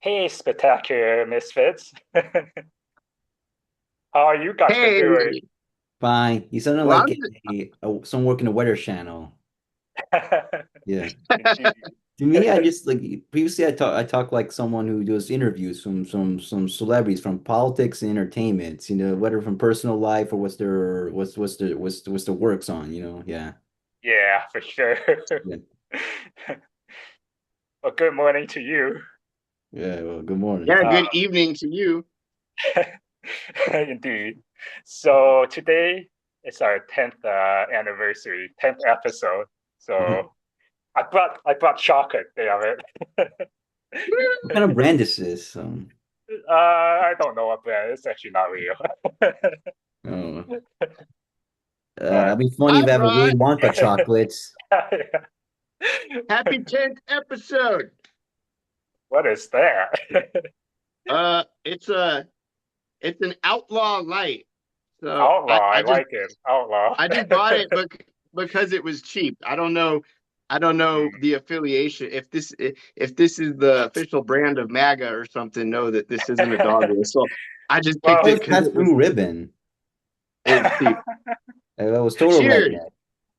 Hey, spectacular Misfits. How are you guys been Hey, doing? Fine. You sounded well, like someone working the Weather Channel. Yeah. Indeed. To me, I just like previously I talk like someone who does interviews from some celebrities from politics and entertainment, whether from personal life or what's their works on. Yeah. Yeah, for sure. Yeah. Well, good morning to you. Yeah. Well, good morning. yeah, Uh, good evening to you. indeed. So today is our 10th anniversary, 10th episode. Mhm. So I brought chocolate, damn it. What kind of brand is this? I don't know what brand. It's actually not real. Oh, But that'd be funny I if I have a brought Willy Wonka chocolates. happy 10th episode. what is that? It's it's an outlaw light. So Outlaw, I like it. Outlaw. I just bought it because it was cheap. I don't know Mm. the affiliation. If this is the official brand of MAGA or something, know that this isn't a dog race. So I just I picked thought Well, it it was because past Blue Ribbon. it was cheap. It was total Cheers.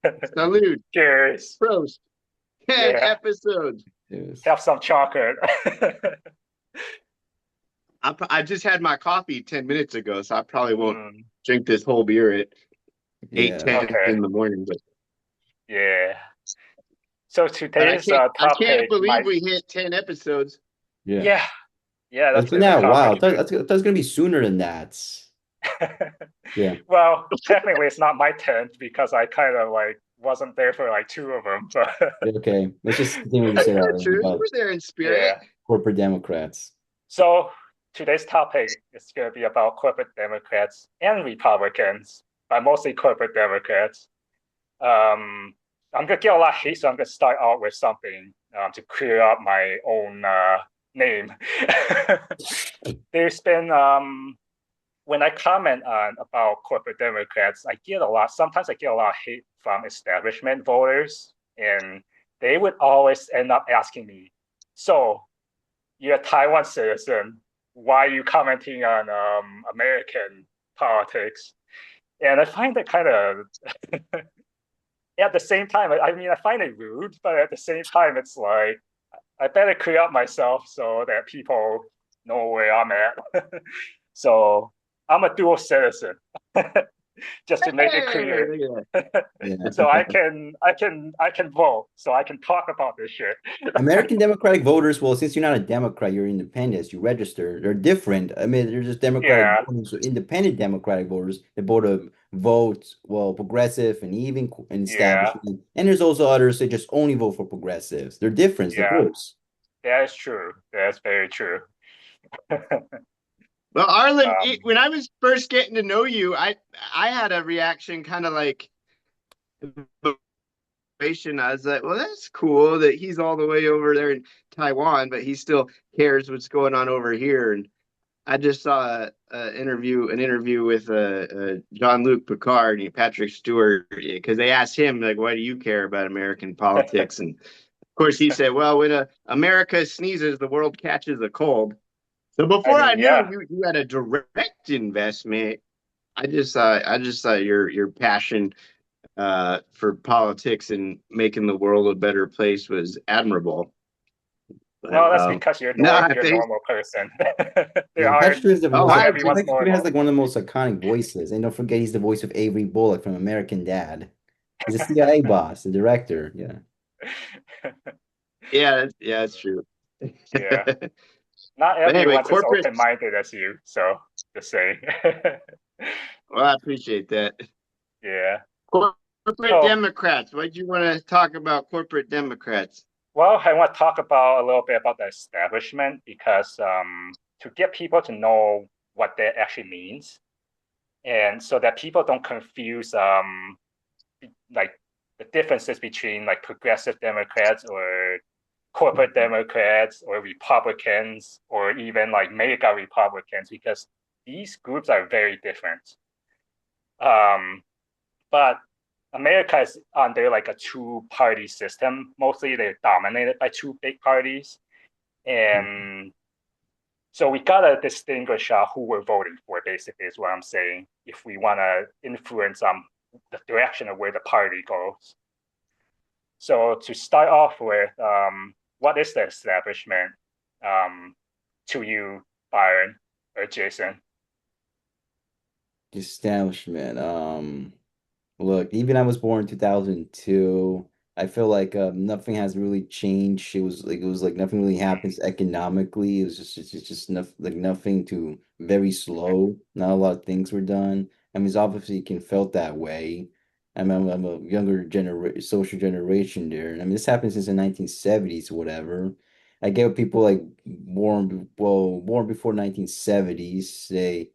redneck. Salute. cheers. Prost. 10 Yeah, episodes. Yes. have some chocolate. I just had my coffee 10 minutes ago, so I probably won't Mm, drink this whole beer at eight Yeah. ten okay, in the morning. yeah. So But today's I can't topic believe might, we hit 10 episodes. Yeah. yeah, yeah, It's that's been been a that a while. accomplishment. I thought it was gonna be sooner than that. Yeah. Well, technically, it's not my tent because I kind of like wasn't there for like two of them. But Yeah, okay. Let's just continue what you said Yeah, already true. You about were there in spirit. yeah. corporate Democrats. So today's topic is going to be about corporate Democrats and Republicans, but mostly corporate Democrats. Um, I'm gonna get a lot of hate, so I'm gonna start out with something to clear up my own name. There's been when I comment on about corporate Democrats, I get a lot. Sometimes I get a lot of hate from establishment voters, and they would always end up asking me, "So you're a Taiwan citizen? Why are you commenting on American politics?" And I find that kind of at the same time, I mean, I find it rude, but at the same time, it's like I better clear up myself so that people know where I'm at. So I'm a dual citizen, just to make it Hey, clear. look at Yeah. So I can vote, so I can talk about this shit. American Democratic voters, well, since you're not a Democrat, you're independent, you register. They're different. I mean, they're just Democratic Yeah, voters, so independent Democratic voters, they vote, well, progressive and even and yeah, establishment. And there's also others that just only vote for progressives. They're different, the yeah. votes. That is true. That's very true. Well, Arlen, um, when I was first getting to know you, I had a reaction kind of like I was like, well, that's cool that he's all the way over there in Taiwan, but he still cares what's going on over here. And I just saw an interview with Jean-Luc Picard and Patrick Stewart because they asked him like, "Why do you care about American politics?" And of course, he said, "Well, when America sneezes, the world catches a cold." So I before I mean, knew yeah, you had a direct investment, I just thought your passion for politics and making the world a better place was admirable. well, But that's because you're no, you're a thanks. normal person. There Yeah, aren't Oh, not I everyone's Patrick Stewart has normal. like one of the most iconic voices. And don't forget, he's the voice of Avery Bullock from American Dad. He's a CIA boss, the director. Yeah. yeah, it's true. Yeah, not But anyway, everyone's as corporate. open-minded as you. So just saying. Well, I appreciate that. Yeah. Corporate So, Democrats. What do you want to talk about? Corporate Democrats. well, I want to talk about a little bit about the establishment because to get people to know what that actually means, and so that people don't confuse like the differences between like progressive Democrats or corporate Democrats or Republicans or even like mega Republicans because these groups are very different. Um, but America is under like a two-party system. Mostly they're dominated by two big parties, and So we gotta distinguish who we're voting for. Basically, is what I'm saying. If we want to influence the direction of where the party goes. So to start off with, what is the establishment to you, Byron or Jason? Establishment. Look, even I was born in 2002. I feel like nothing has really changed. It was like nothing really happens economically. It's just nothing to very slow. Not a lot of things were done. I mean, it's obviously it can felt that way. I'm a younger social generation there. I mean, this happened since the 1970s, whatever. I get people like born before 1970s. They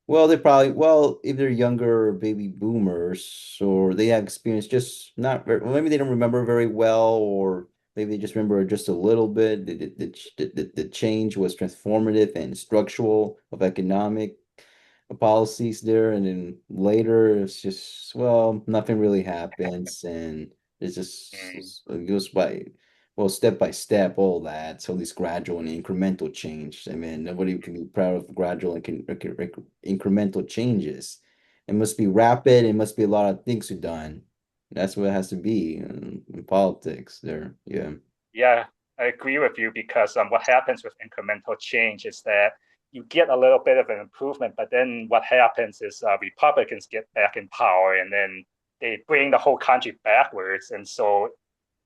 probably, well, if they're younger baby boomers or they have experience just not very, well, maybe they don't remember very well, or maybe they just remember just a little bit. The change was transformative and structural of economic policies there. And then later, it's just, well, nothing really happens. And Mm, it goes well, step by step, all that. So this gradual and incremental change. I mean, nobody can be proud of gradual and incremental changes. It must be rapid. It must be a lot of things are done. That's what it has to be in politics there. Yeah. yeah, I agree with you because what happens with incremental change is that you get a little bit of an improvement, but then what happens is Republicans get back in power and then they bring the whole country backwards. And so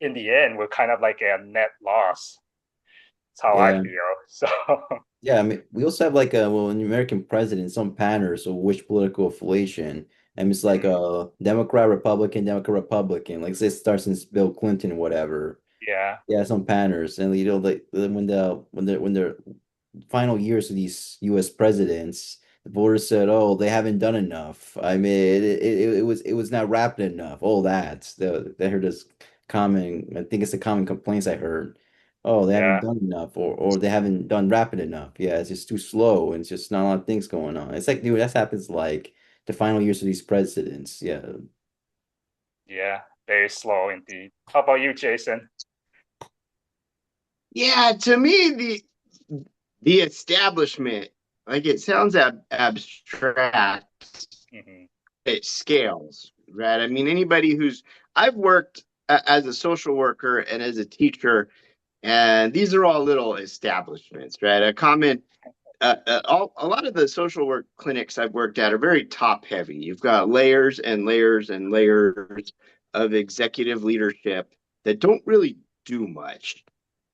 in the end, we're kind of like a net loss. That's how I Yeah. feel. So, Yeah, I mean, we also have like well, an American president, some patterns of which political affiliation, and it's like Democrat, Republican, Democrat, Republican. Like say it starts since Bill Clinton, whatever. yeah. Yeah, some patterns, and like when the final years of these U.S. presidents, the voters said, "Oh, they haven't done enough." I mean, it was not rapid enough. All that they heard this common. I think it's the common complaints I heard. Oh, they haven't Yeah, done enough, or they haven't done rapid enough. Yeah, it's just too slow, and it's just not a lot of things going on. It's like, dude, that happens like the final years of these presidents. Yeah, yeah, very slow indeed. How about you, Jason? Yeah, to me, the establishment, like it sounds abstract. Hmm. It scales, right? I mean, anybody who's I've worked as a social worker and as a teacher, and these are all little establishments, right? A lot of the social work clinics I've worked at are very top heavy. You've got layers and layers and layers of executive leadership that don't really do much.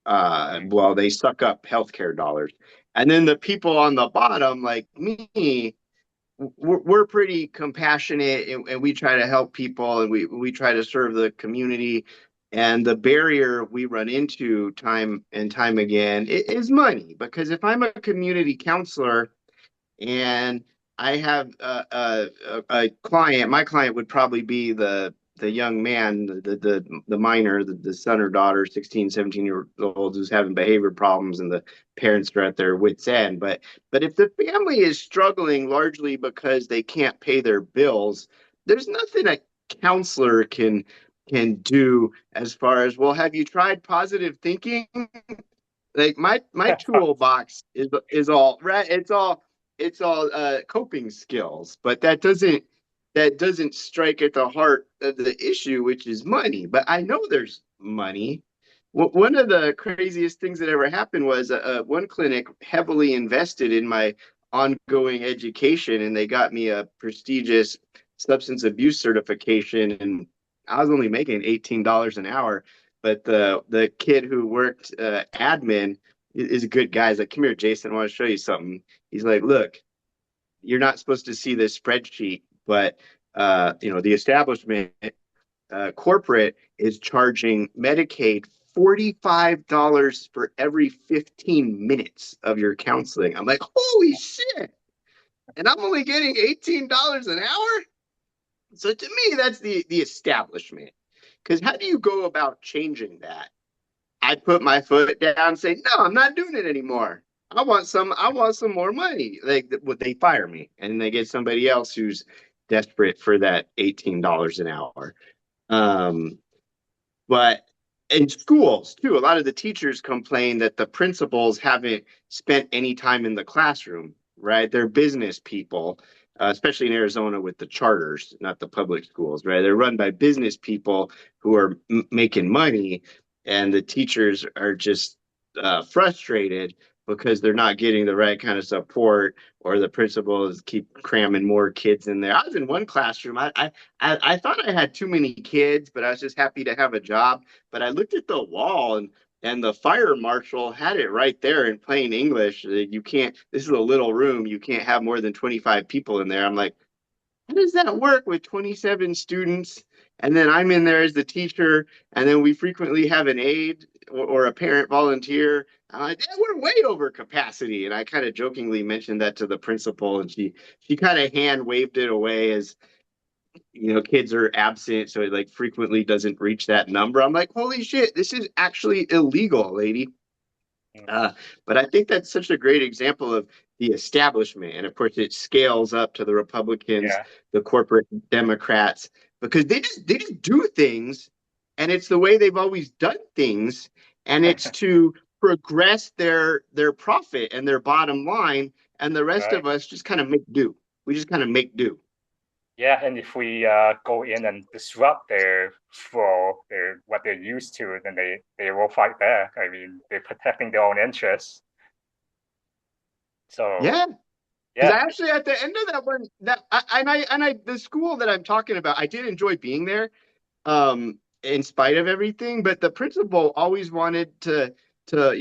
Well, they suck up healthcare dollars. And then the people on the bottom, like me, we're pretty compassionate and we try to help people and we try to serve the community. And the barrier we run into time and time again is money. Because if I'm a community counselor and I have a client. My client would probably be the young man, the minor, the son or daughter, 16, 17-year old who's having behavior problems and the parents are at their wits' end. But if the family is struggling largely because they can't pay their bills, there's nothing a counselor can do as far as, well, have you tried positive thinking? Like my toolbox is all right. It's all coping skills, but that doesn't strike at the heart of the issue, which is money. But I know there's money. One of the craziest things that ever happened was one clinic heavily invested in my ongoing education, and they got me a prestigious substance abuse certification, and I was only making $18 an hour. But the kid who worked admin is a good guy. He's like, "Come here, Jason. I want to show you something." He's like, "Look, you're not supposed to see this spreadsheet, but the establishment corporate is charging Medicaid $45 for every 15 minutes of your counseling." I'm like, "Holy shit!" And I'm only getting $18 an hour. So to me, that's the establishment. Because how do you go about changing that? I put my foot down and say, "No, I'm not doing it anymore. I want some more money." Like, would they fire me and they get somebody else who's desperate for that $18 an hour? Um, but in schools too, a lot of the teachers complain that the principals haven't spent any time in the classroom, right? They're business people, especially in Arizona with the charters, not the public schools, right? They're run by business people who are making money, and the teachers are just frustrated because they're not getting the right kind of support, or the principals keep cramming more kids in there. I was in one classroom. I thought I had too many kids, but I was just happy to have a job. But I looked at the wall, and the fire marshal had it right there in plain English. You can't, this is a little room. You can't have more than 25 people in there. I'm like, how does that work with 27 students? And then I'm in there as the teacher, and then we frequently have an aide or a parent volunteer. I'm like, yeah, we're way over capacity. And I kind of jokingly mentioned that to the principal, and she kind of hand waved it away as, kids are absent, so it like frequently doesn't reach that number. I'm like, holy shit, this is actually illegal, lady. Uh, but I think that's such a great example of the establishment. And of course, it scales up to the Republicans, Yeah. the corporate Democrats, because they just do things, and it's the way they've always done things, and it's to progress their profit and their bottom line, and the rest Right. of us just kind of make do. We just kind of make do. Yeah, and if we go in and disrupt their flow, their what they're used to, then they will fight back. I mean, they're protecting their own interests. So Yeah. Because I yeah, actually at the end of that one that I the school that I'm talking about, I did enjoy being there, in spite of everything. But the principal always wanted to I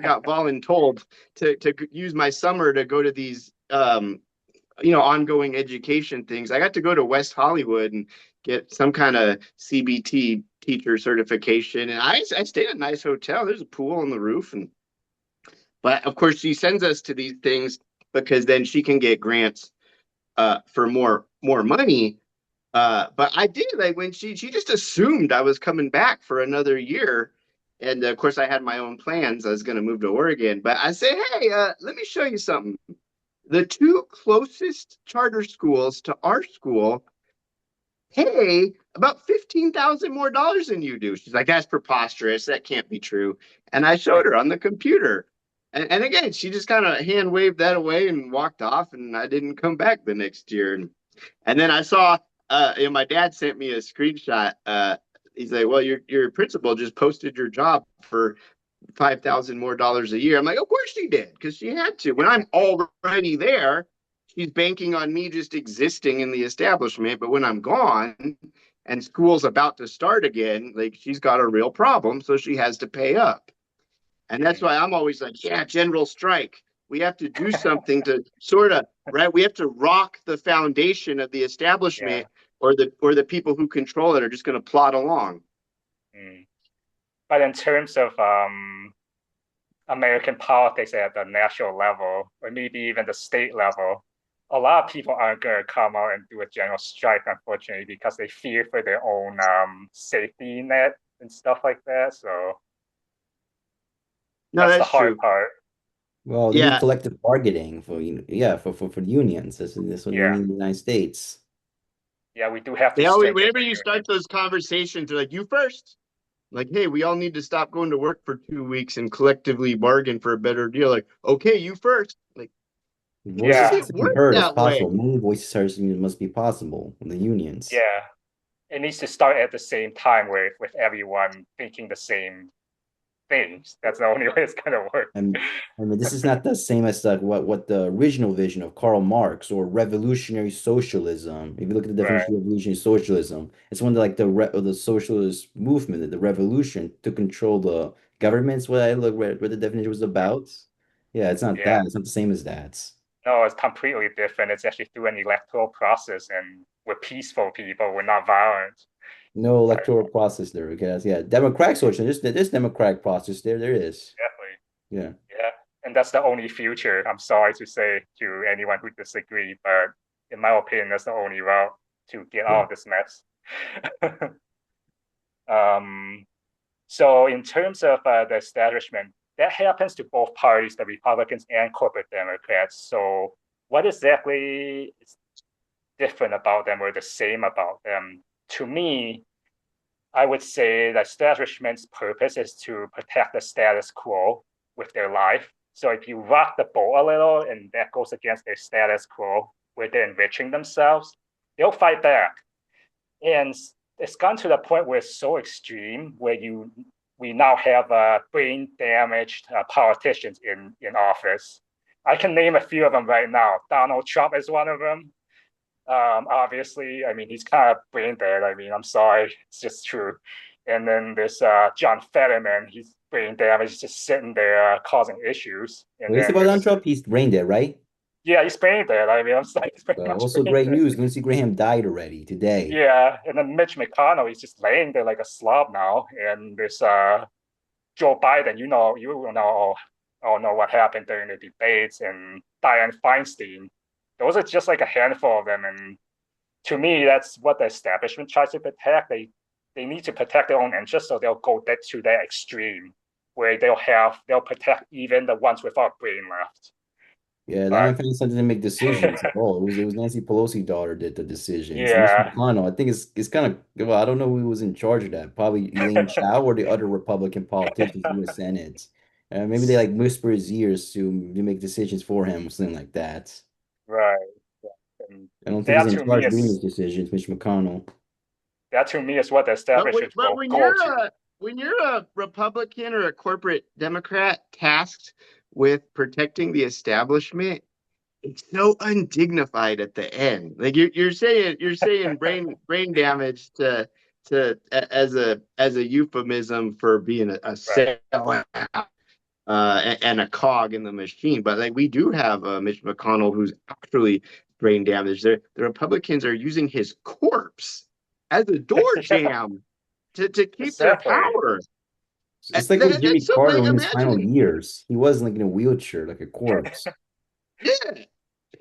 got voluntold to use my summer to go to these ongoing education things. I got to go to West Hollywood and get some kind of CBT teacher certification, and I stayed at a nice hotel. There's a pool on the roof, and but of course she sends us to these things because then she can get grants for more money. But I did, like, when she just assumed I was coming back for another year. And of course, I had my own plans. I was going to move to Oregon, but I said, "Hey, let me show you something. The two closest charter schools to our school pay about 15,000 more dollars than you do." She's like, "That's preposterous. That can't be true." And I showed her on the computer. And again, she just kind of hand waved that away and walked off, and I didn't come back the next year. And then I saw, my dad sent me a screenshot. He's like, "Well, your principal just posted your job for 5,000 more dollars a year." I'm like, "Of course she did, because she had to. When I'm already there, she's banking on me just existing in the establishment. But when I'm gone and school's about to start again, like, she's got a real problem, so she has to pay up." And that's why I'm always like, yeah, general strike. We have to do something to sort of, right? We have to rock the foundation of the yeah. establishment, or the people who control it are just going to plod along. Mm. But in terms of American politics at the national level, or maybe even the state level, a lot of people aren't going to come out and do a general strike, unfortunately, because they fear for their own safety net and stuff like that. So No, that's the that's hard true. part. Well, they need Yeah, collective bargaining for yeah for unions. That's what they Yeah, need in the United States. yeah, we do have to they always, strengthen whenever the you union. start those conversations, they're like, "You first." Like, "Hey, we all need to stop going to work for 2 weeks and collectively bargain for a better deal." Like, "Okay, you first." Like, it Voices Yeah, has doesn't to be work heard as that way. possible. Many voices must be possible in the unions. yeah. It needs to start at the same time with everyone thinking the same things. That's the only way it's gonna work. And I mean, this is not the same as like what the original vision of Karl Marx or revolutionary socialism. If you look at the Right. definition of revolutionary socialism, it's one of like the socialist movement, the revolution to control the governments. What I look where the definition was about. Yeah, it's not Yeah. that. It's not the same as that. No, it's completely different. It's actually through an electoral process, and we're peaceful people. We're not violent. No Right. electoral process there, because yeah, democratic socialism. There's democratic process there. There is. Exactly. Yeah. Yeah. And that's the only future. I'm sorry to say to anyone who disagree, but in my opinion, that's the only route to get Yeah. out of this mess. um, so in terms of the establishment, that happens to both parties, the Republicans and corporate Democrats. So what exactly is different about them or the same about them? To me, I would say the establishment's purpose is to protect the status quo with their life. So if you rock the boat a little and that goes against their status quo, where they're enriching themselves, they'll fight back. And it's gone to the point where it's so extreme where we now have brain damaged politicians in office. I can name a few of them right now. Donald Trump is one of them. Obviously, I mean, he's kind of brain dead. I mean, I'm sorry, it's just true. And then there's John Fetterman. He's brain damaged, he's just sitting there causing issues. And What is then about Donald there's Trump? He's brain dead, right? yeah, he's brain dead. I mean, I'm sorry, he's pretty much Also, brain great dead. news. Lindsey Graham died already today. Yeah, and then Mitch McConnell, he's just laying there like a slob now. And there's Joe Biden. You will all know what happened during the debates, and Dianne Feinstein. Those are just like a handful of them, and to me, that's what the establishment tries to protect. They need to protect their own interests, so they'll go to that extreme where they'll protect even the ones without brain left. Yeah, But Dianne Feinstein didn't make decisions at all. It was Nancy Pelosi's daughter did the decisions. And Mitch yeah, McConnell, I think it's kind of well, I don't know who was in charge of that. Probably Elaine Chao or the other Republican politicians in the Senate. Maybe they like whisper his ears to make decisions for him, or something like that. right. Yeah. And I don't think he's that in to me charge of doing those is decisions, Mitch McConnell. that to me is what the establishment But will go to. when you're a Republican or a corporate Democrat tasked with protecting the establishment, it's so undignified at the end. Like you're saying brain damage as a euphemism for being a Right. sellout and a cog in the machine. But like we do have Mitch McConnell who's actually brain damaged. The Republicans are using his corpse as a door Yeah, jam to keep their exactly. power. It's like with Jimmy That's so Carter like in his final imagine, years. He was like in a wheelchair, like a corpse. yeah,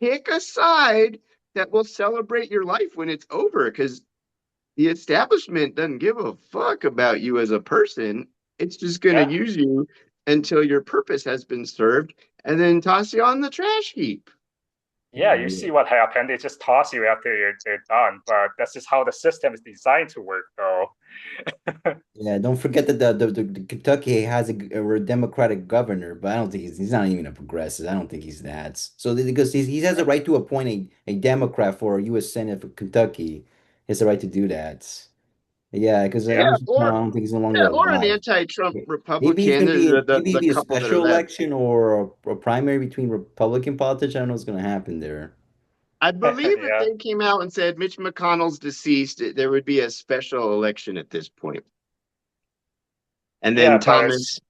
pick a side that will celebrate your life when it's over because the establishment doesn't give a fuck about you as a person. It's just going to Yeah. use you until your purpose has been served and then toss you on the trash heap. Yeah, you see what happened. They just toss you after they're done. But that's just how the system is designed to work, though. Yeah, don't forget that the Kentucky has a Democratic governor, but I don't think he's not even a progressive. I don't think he's that. So because he has the right to appoint a Democrat for U.S. Senate for Kentucky, he has the right to do that. Yeah, because Yeah. Yeah, Mitch McConnell, I don't think he's no longer or an alive. anti-Trump Maybe it's Republican. gonna be The maybe it'll the be a couple that are special left. election or a primary between Republican politicians. I don't know what's gonna happen there. I believe if Yeah. they came out and said Mitch McConnell's deceased, there would be a special election at this point. And Yeah, then but Thomas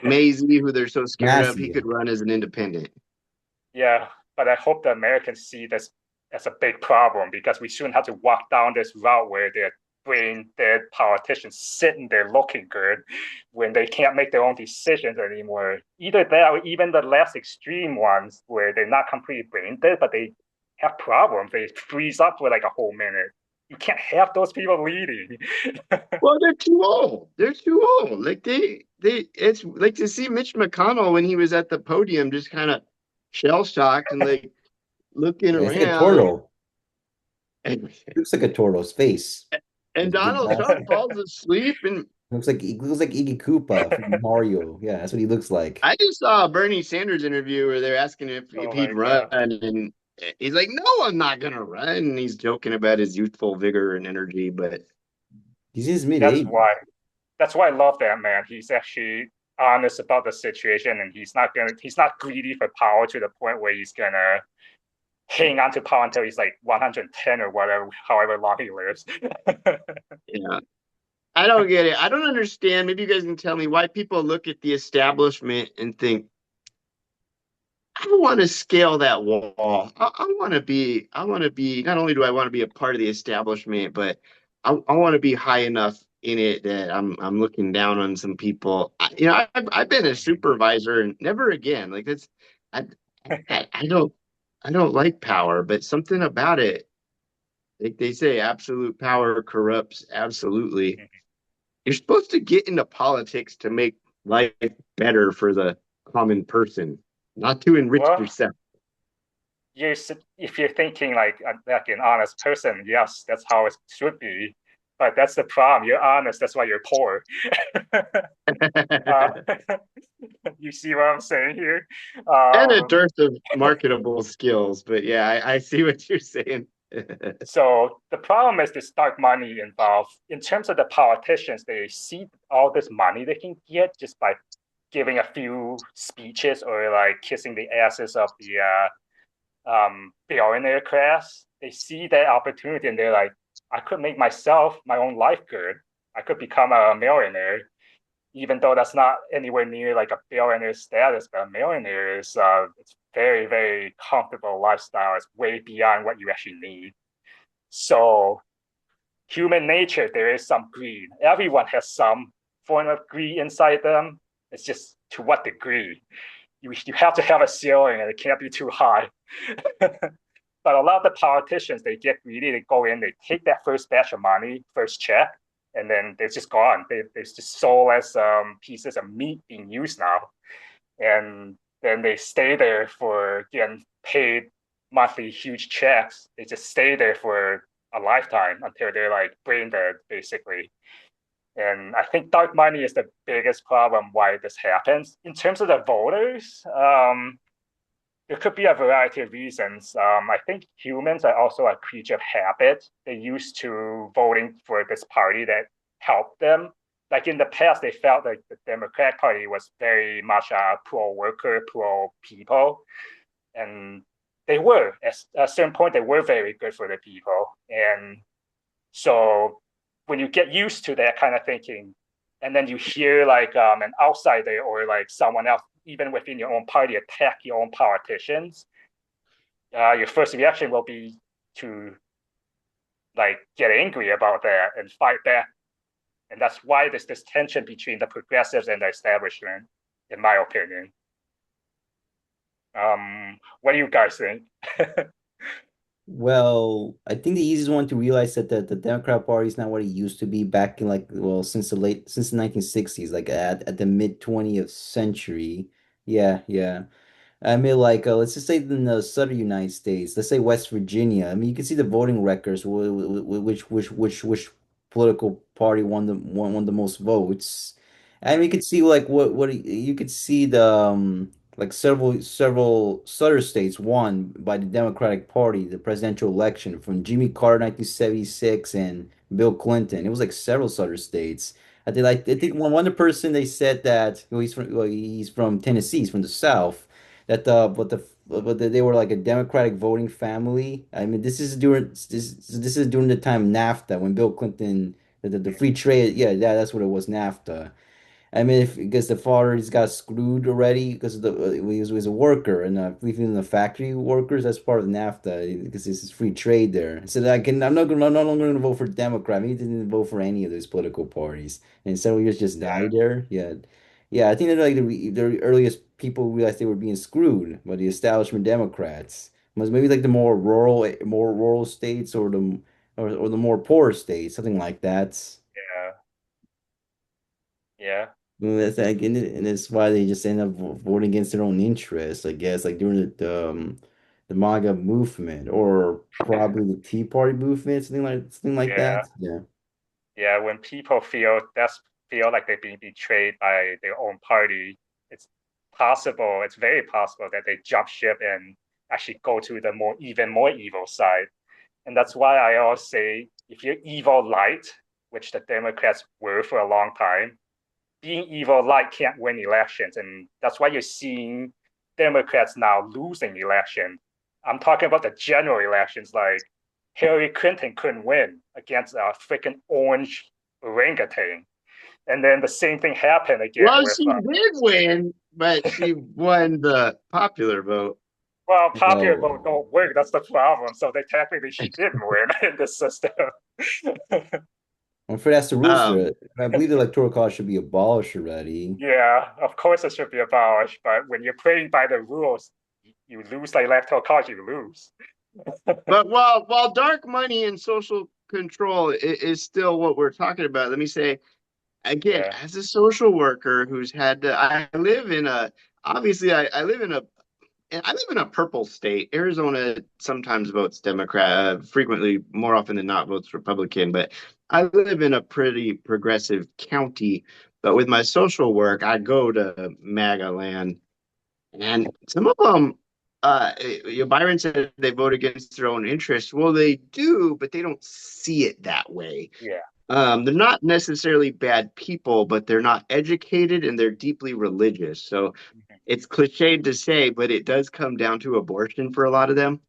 Mazie, who they're so scared of, he Massey. could run as an independent. I hope the Americans see this as a big problem because we shouldn't have to walk down this route where they're brain dead politicians sitting there looking good when they can't make their own decisions anymore. Either that or even the less extreme ones where they're not completely brain dead, but they have problems. They freeze up for like a whole minute. You can't have those people leading. Well, they're too old. They're too old. Like it's like to see Mitch McConnell when he was at the podium, just kind of shell shocked and like looking Yeah, it's like a around, turtle. and, Looks like a turtle's face. and His big Donald mouth. Trump falls asleep. And Looks like Iggy Koopa from Mario. Yeah, that's what he looks like. I just saw a Bernie Sanders interview where they're asking if Oh he'd my run, god. and he's like, "No, I'm not gonna run." And he's joking about his youthful vigor and energy, but He's in his mid That's 80s. why that's why I love that man. He's actually honest about the situation and he's not greedy for power to the point where he's gonna hang on to power until he's like 110 or whatever, however long he lives. yeah. I don't get it. I don't understand. Maybe you guys can tell me why people look at the establishment and think, I want to scale that wall. I want to be, not only do I want to be a part of the establishment, but I want to be high enough in it that I'm looking down on some people. I've been a supervisor and never again. Like that's, I, I don't like power, but something about it, like they say, absolute power corrupts absolutely. You're supposed to get into politics to make life better for the common person, not to enrich Well, yourself. if you're thinking like an honest person, yes, that's how it should be. but that's the problem. You're honest. That's why you're poor. uh, you see what I'm saying here? And a Um, dearth of marketable skills, but yeah, I see what you're saying. so the problem is this dark money involved. In terms of the politicians, they see all this money they can get just by giving a few speeches or like kissing the asses of the billionaire class. They see that opportunity and they're like, I could make myself my own life good. I could become a millionaire, even though that's not anywhere near like a billionaire status. But a millionaire is it's very very comfortable lifestyle. It's way beyond what you actually need. So human nature, there is some greed. Everyone has some form of greed inside them. It's just to what degree. You have to have a ceiling and it can't be too high. But a lot of the politicians, they get greedy. They go in, they take that first batch of money, first check, and then they're just gone. They're just sold as pieces of meat being used now. And then they stay there for getting paid monthly huge checks. They just stay there for a lifetime until they're like brain dead, basically. And I think dark money is the biggest problem why this happens. In terms of the voters, there could be a variety of reasons. I think humans are also a creature of habit. They're used to voting for this party that helped them. Like in the past, they felt like the Democratic Party was very much pro-worker, pro-people, and they were. At a certain point, they were very good for the people. And so when you get used to that kind of thinking, and then you hear like an outsider or like someone else, even within your own party, attack your own politicians, your first reaction will be to like get angry about that and fight back. And that's why there's this tension between the progressives and the establishment, in my opinion. What do you guys think? Well, I think the easiest one to realize that the Democrat Party is not what it used to be back in like well since the 1960s, like at the mid 20th century. Yeah, yeah. I mean, like, let's just say in the southern United States, let's say West Virginia. I mean, you can see the voting records, which political party won the most votes. I mean, you could see like what you could see the like several southern states won by the Democratic Party, the presidential election from Jimmy Carter 1976 and Bill Clinton. It was like several southern states. I think one person they said that well, he's from Tennessee, he's from the South that they were like a Democratic voting family. I mean, this is during the time NAFTA when Bill Clinton the free trade. Yeah, that's what it was NAFTA. I mean, if because the father he's got screwed already because of he was a worker and even the factory workers that's part of NAFTA because this is free trade there. So that I'm no longer going to vote for Democrat. He didn't vote for any of those political parties, and several years just Yeah, died there. Yeah, yeah. I think that like the earliest people realized they were being screwed by the establishment Democrats. Was maybe like the more rural states or the more poor states, something like that. yeah, yeah. Well, that's like, and it's why they just end up voting against their own interests, I guess, like during the MAGA movement or probably the Tea Party movement, something like Yeah, that. Yeah. yeah. When people feel like they're being betrayed by their own party, it's possible. It's very possible that they jump ship and actually go to the even more evil side. And that's why I always say, if you're evil-lite, which the Democrats were for a long time, being evil-lite can't win elections, and that's why you're seeing Democrats now losing elections. I'm talking about the general elections, like Hillary Clinton couldn't win against a freaking orange orangutan, and then the same thing happened again Well, with she did win, but she won the popular vote. well, popular Well, vote don't work. That's the problem. So they technically she didn't win in this system. I'm afraid that's the rules for Um, it. I believe the electoral college should be abolished already. Yeah, of course it should be abolished, but when you're playing by the rules, you lose the electoral college, you lose. but while dark money and social control is still what we're talking about, let me say again, Yeah, as a social worker who's had to, I live in a obviously I live in a and I live in a purple state. Arizona sometimes votes Democrat, frequently, more often than not, votes Republican. But I live in a pretty progressive county. But with my social work, I go to MAGA land, and some of them, Byron said they vote against their own interests. Well, they do, but they don't see it that way. Yeah. They're not necessarily bad people, but they're not educated and they're deeply religious. So Mhm. it's cliched to say, but it does come down to abortion for a lot of them.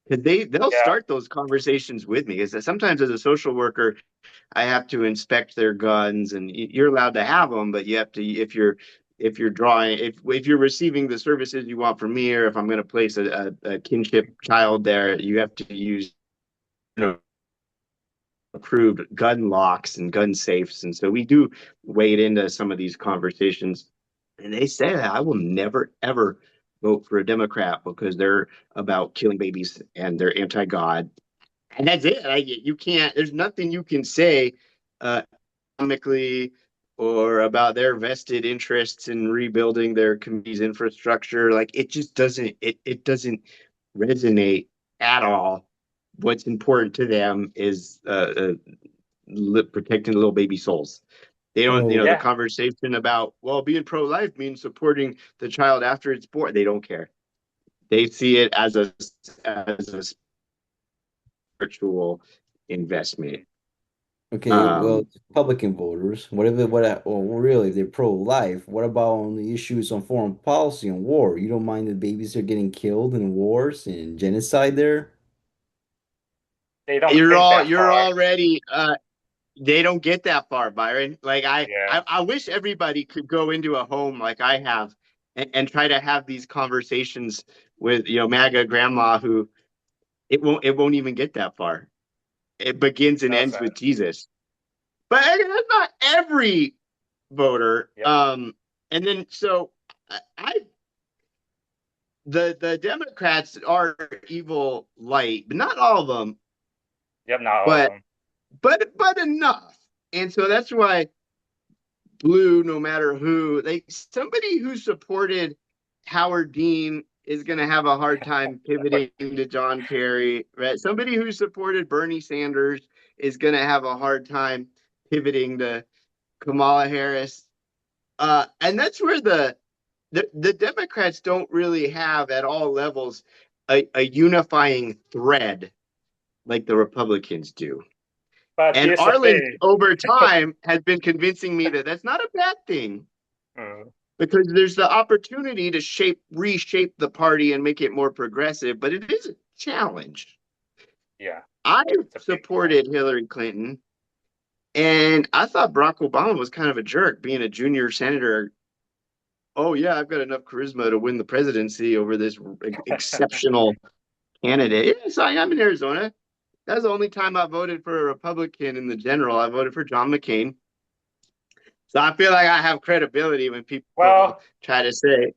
Because they'll Yeah. start those conversations with me. Because sometimes as a social worker, I have to inspect their guns, and you're allowed to have them, but you have to if you're drawing if you're receiving the services you want from me, or if I'm going to place a kinship child there, you have to use you know approved gun locks and gun safes. And so we do wade into some of these conversations. And they say that I will never, ever vote for a Democrat because they're about killing babies and they're anti God. And that's it. You can't, there's nothing you can say economically or about their vested interests in rebuilding their community's infrastructure. Like it just doesn't, it doesn't resonate at all. What's important to them is protecting little baby souls. They don't, Oh, the Yeah. conversation about, well, being pro life means supporting the child after it's born. They don't care. They see it as a spiritual investment. okay. Well, Um, Republican voters, well, really, if they're pro-life, what about on the issues on foreign policy and war? You don't mind that babies are getting killed in wars and genocide there? They don't think that you're far. already they don't get that far, Byron. Like Yeah. I wish everybody could go into a home like I have and try to have these conversations with MAGA grandma who it won't even get that far. It begins and ends with Doesn't. Jesus. But that's not every voter. Yep. And then so I the Democrats are evil light, but not all of them, Yep. Not all of but them. but enough. And so that's why blue, no matter who, like somebody who supported Howard Dean is going to have a hard time pivoting to John Kerry, right? Somebody who supported Bernie Sanders is going to have a hard time pivoting to Kamala Harris. And that's where the Democrats don't really have at all levels a unifying thread like the Republicans do. But And here's the Arlen, thing. over time, has been convincing me that that's not a bad thing Mm, because there's the opportunity to reshape the party and make it more progressive, but it is a challenge. yeah. I It's a big supported challenge. Hillary Clinton, and I thought Barack Obama was kind of a jerk being a junior senator. Oh, yeah, I've got enough charisma to win the presidency over this exceptional candidate. Yeah, so I'm in Arizona. That's the only time I voted for a Republican in the general. I voted for John McCain. So I feel like I have credibility when people Well, try to say,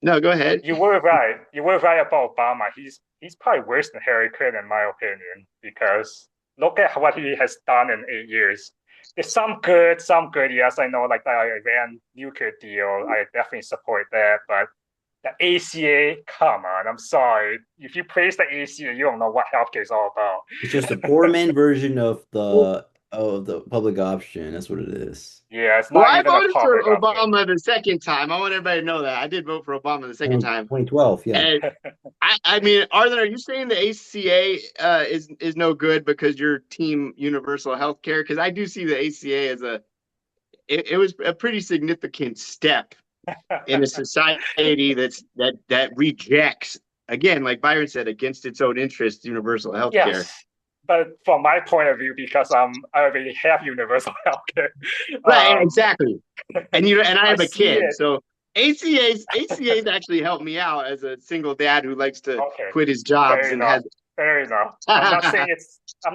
no, go ahead. you were right. You were right about Obama. He's probably worse than Hillary Clinton, in my opinion, because look at what he has done in 8 years. There's some good, some good. Yes, I know, like the Iran nuclear deal. I definitely support that, but the ACA, come on, I'm sorry. If you praise the ACA, you don't know what healthcare is all about. It's just a poor man version of the public option. That's what it is. Yeah, it's Well, not I even a voted for public option. Obama the second time. I want everybody to know that. I did vote for Obama the second In time. 2012, yeah. And I mean, Arlen, are you saying the ACA is no good because you're team universal health care? Because I do see the ACA as it was a pretty significant step in a society that rejects, again, like Byron said, against its own interests, universal health care. Yes, but from my point of view, because I already have universal healthcare, Right, yeah, um, exactly. And I I have a see kid, it. so ACA's actually helped me out as a single dad who likes to Okay, quit his jobs fair and enough. has Fair enough. I'm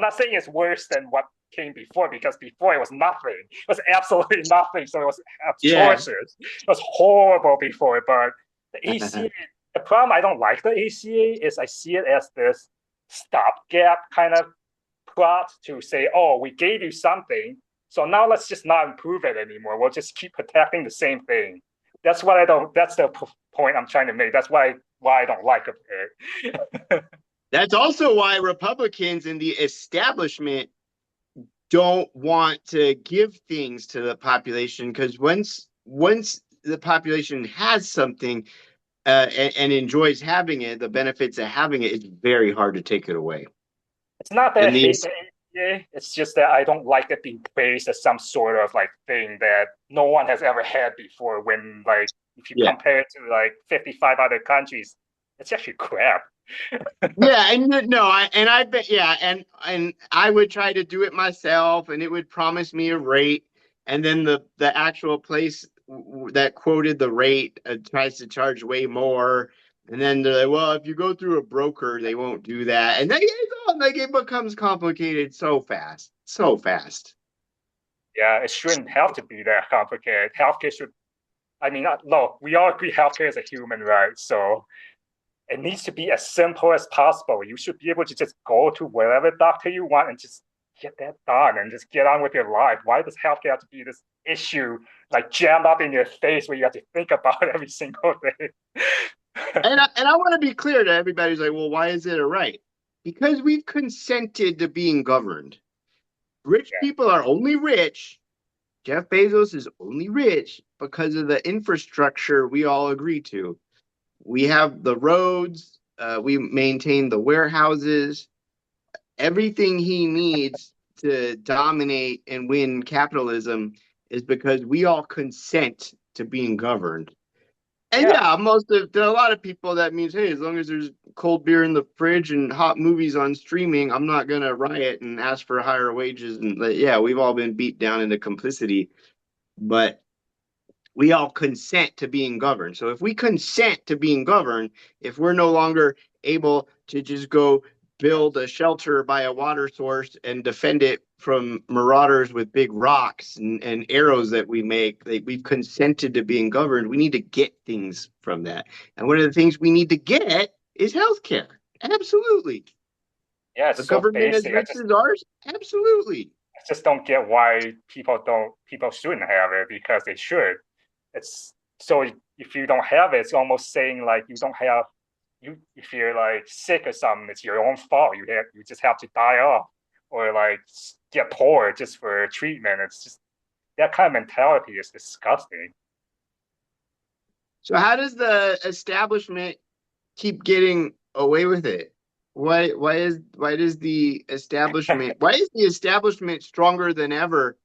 not saying it's worse than what came before, because before it was nothing. It was absolutely nothing. So it was yeah. atrocious. It was horrible before. But the ACA, the problem I don't like the ACA is I see it as this stopgap kind of plot to say, oh, we gave you something, so now let's just not improve it anymore. We'll just keep protecting the same thing. that's what I don't. That's the point I'm trying to make. That's why I don't like it. That's also why Republicans in the establishment don't want to give things to the population, because once the population has something and enjoys having it, the benefits of having it, it's very hard to take it away. It's not that I And hate these, the APA. It's just that I don't like it being praised as some sort of like thing that no one has ever had before. When like if you yeah, compare it to like 55 other countries, it's actually crap. yeah, and no, I bet, yeah, and I would try to do it myself, and it would promise me a rate, and then the actual place that quoted the rate tries to charge way more, and then they're like, well, if you go through a broker, they won't do that, and then it becomes complicated so fast, so fast. Yeah, it shouldn't have to be that complicated. Healthcare should. I mean, no, we all agree healthcare is a human right, so it needs to be as simple as possible. You should be able to just go to whatever doctor you want and just get that done and just get on with your life. Why does healthcare have to be this issue like jammed up in your face where you have to think about it every single day? And I want to be clear to everybody who's like, well, why is it a right? Because we've consented to being governed. Rich Yeah. people are only rich. Jeff Bezos is only rich because of the infrastructure we all agree to. We have the roads, we maintain the warehouses, everything he needs to dominate and win capitalism is because we all consent to being governed. And Yeah. yeah, there are a lot of people that means, hey, as long as there's cold beer in the fridge and hot movies on streaming, I'm not gonna riot and ask for higher wages. And yeah, we've all been beat down into complicity, but we all consent to being governed. So if we consent to being governed, if we're no longer able to just go build a shelter by a water source and defend it from marauders with big rocks and arrows that we make, we've consented to being governed. We need to get things from that. And one of the things we need to get is healthcare. Absolutely. Yeah, A it's so government as basic. rich as ours? Absolutely. I just don't get why people shouldn't have it because they should. It's so if you don't have it, it's almost saying like you don't have you if you're like sick or something, it's your own fault. You just have to die off or like get poor just for treatment. It's just that kind of mentality is disgusting. So how does the establishment keep getting away with it? Why is the establishment stronger than ever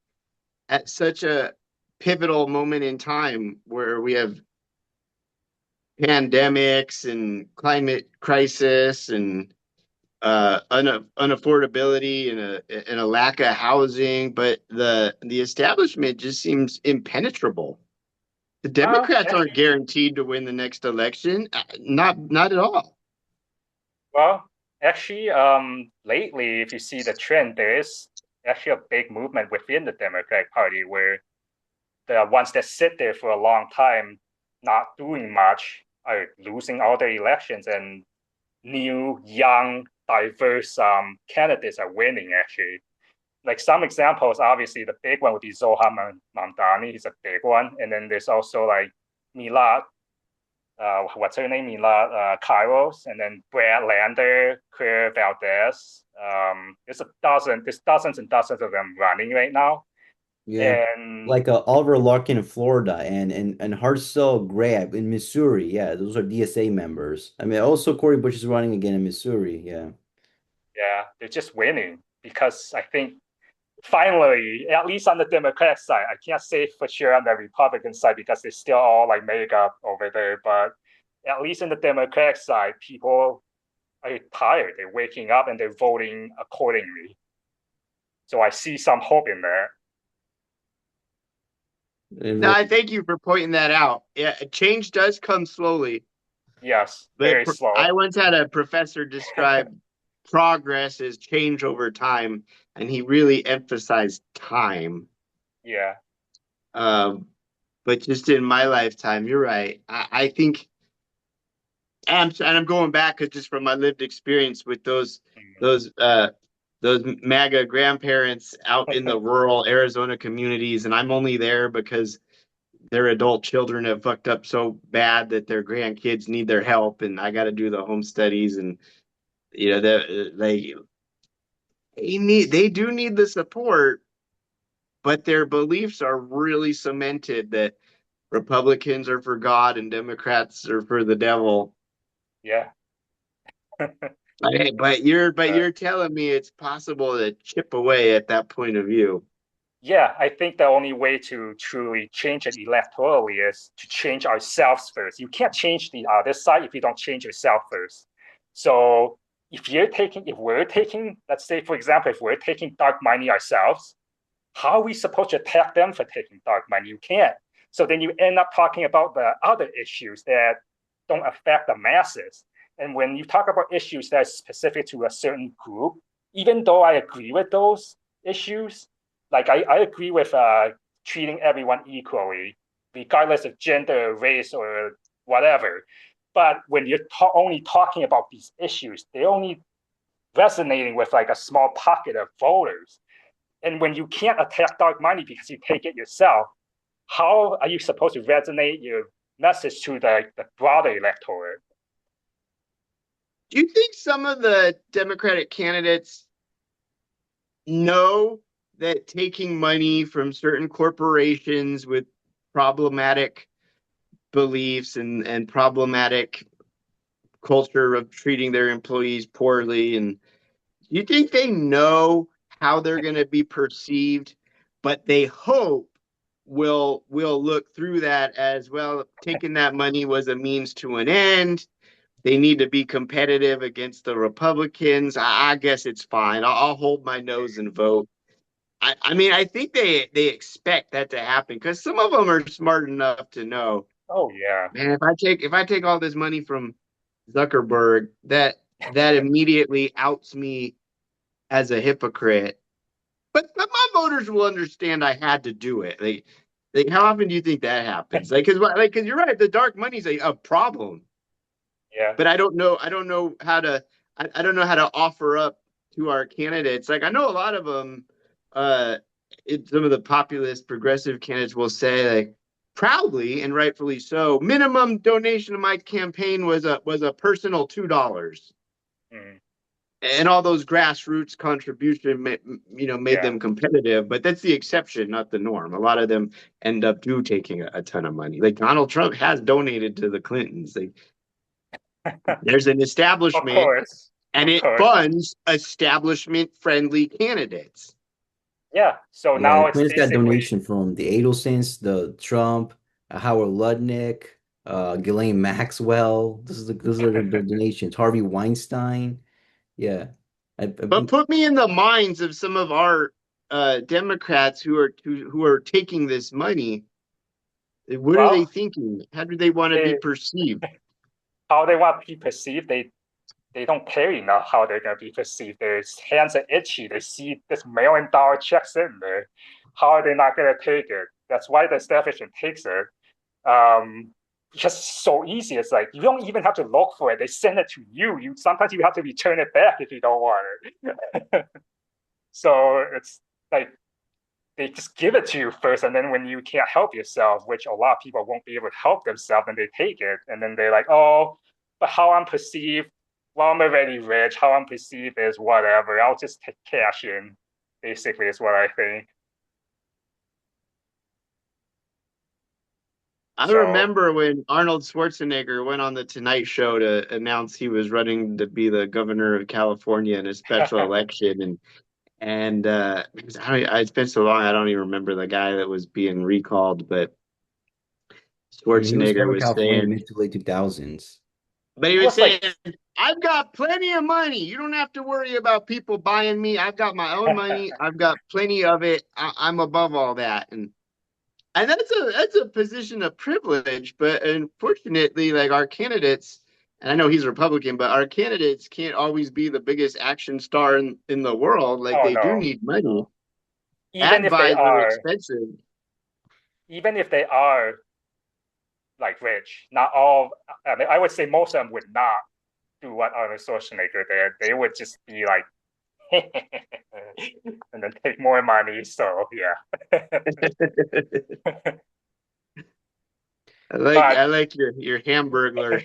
at such a pivotal moment in time where we have pandemics and climate crisis and unaffordability and a lack of housing, but the establishment just seems impenetrable. The Well, Democrats aren't actually, guaranteed to win the next election. Not at all. well, actually, lately, if you see the trend, there is actually a big movement within the Democratic Party where the ones that sit there for a long time, not doing much, are losing all their elections, and new, young, diverse candidates are winning. Actually, like some examples, obviously the big one would be Zohan Mamdani. He's a big one, and then there's also like Milad. What's her name? Milad Kairos, and then Brad Lander, Claire Valdez. There's dozens and dozens of them running right now, Yeah. and Like Oliver Larkin in Florida and Hartzell Grab in Missouri. Yeah, those are DSA members. I mean, also Cory Bush is running again in Missouri. Yeah. yeah, they're just winning because I think finally, at least on the Democratic side, I can't say for sure on the Republican side because they still all like make up over there. But at least in the Democratic side, people are tired. They're waking up and they're voting accordingly. So I see some hope in there. No, I thank you for pointing that out. Yeah, change does come slowly, Yes, but very slow. I once had a professor describe progress as change over time, and he really emphasized time. Yeah, Um, but just in my lifetime, you're right. I think, and I'm going back just from my lived experience with those those MAGA grandparents out in the rural Arizona communities, and I'm only there because their adult children have fucked up so bad that their grandkids need their help, and I got to do the home studies, and they do need the support, but their beliefs are really cemented that Republicans are for God and Democrats are for the devil. Yeah. But you're telling me it's possible to chip away at that point of view. Yeah, I think the only way to truly change it electorally is to change ourselves first. You can't change the other side if you don't change yourself first. So if we're taking, let's say, for example, if we're taking dark money ourselves, how are we supposed to attack them for taking dark money? You can't. So then you end up talking about the other issues that don't affect the masses. And when you talk about issues that are specific to a certain group, even though I agree with those issues, like I agree with treating everyone equally, regardless of gender, race, or whatever. But when you're only talking about these issues, they're only resonating with like a small pocket of voters. And when you can't attack dark money because you take it yourself, how are you supposed to resonate your message to the broader electorate? Do you think some of the Democratic candidates know that taking money from certain corporations with problematic beliefs and problematic culture of treating their employees poorly, and you think they know how they're going to be perceived, but they hope will look through that as well? Taking that money was a means to an end. They need to be competitive against the Republicans. I guess it's fine. I'll hold my nose and vote. I mean, I think they expect that to happen because some of them are smart enough to know, Oh yeah. man, if I take all this money from Zuckerberg, that immediately outs me as a hypocrite. But my voters will understand I had to do it. Like how often do you think that happens? Because you're right, the dark money's a problem, Yeah. but I don't know how to I don't know how to offer up to our candidates. Like I know a lot of them, uh, some of the populist progressive candidates will say like proudly and rightfully so, minimum donation to my campaign was a personal $2. Mm, And all those grassroots contribution made yeah. them competitive, but that's the exception, not the norm. A lot of them end up taking a ton of money. Like Donald Trump has donated to the Clintons. Like there's an Of establishment course. and Of it course. funds establishment friendly candidates. Yeah. So Yeah, the now it's Clintons got basically, donation from the Adelsons, the Trump, Howard Lutnick, Ghislaine Maxwell. Those are the donations. Harvey Weinstein. Yeah, I've But been. put me in the minds of some of our Democrats who are taking this money. What are they well, thinking? How do they want to be they perceived? how they want to be perceived, they don't care enough how they're gonna be perceived. Their hands are itchy. They see this $1 million check sitting there. How are they not gonna take it? That's why the establishment takes it. Because it's so easy. It's like you don't even have to look for it. They send it to you. You sometimes you have to return it back if you don't want it. So it's like they just give it to you first, and then when you can't help yourself, which a lot of people won't be able to help themselves, then they take it, and then they're like, "Oh, but how I'm perceived, well, I'm already rich. How I'm perceived is whatever. I'll just take cash in." Basically, is what I think. I So remember when Arnold Schwarzenegger went on the Tonight Show to announce he was running to be the governor of California in a special election, and it's been so long I don't even remember the guy that was being recalled, but I mean, he was Schwarzenegger governor of was California saying, mid to late 2000s. but he he was was like, saying, I've got plenty of money. You don't have to worry about people buying me. I've got my own money. I've got plenty of it. I'm above all that, and that's a position of privilege, but unfortunately, like our candidates, and I know he's Republican, but our candidates can't always be the biggest action star in the world. Like "Oh they do no." need money. Even Ad if they buys are are, expensive. even if they are like rich, not all. I mean, I would say most of them would not do what Arnold Schwarzenegger did. They would just be like, and then take more money. So yeah. But I like your Hamburglar.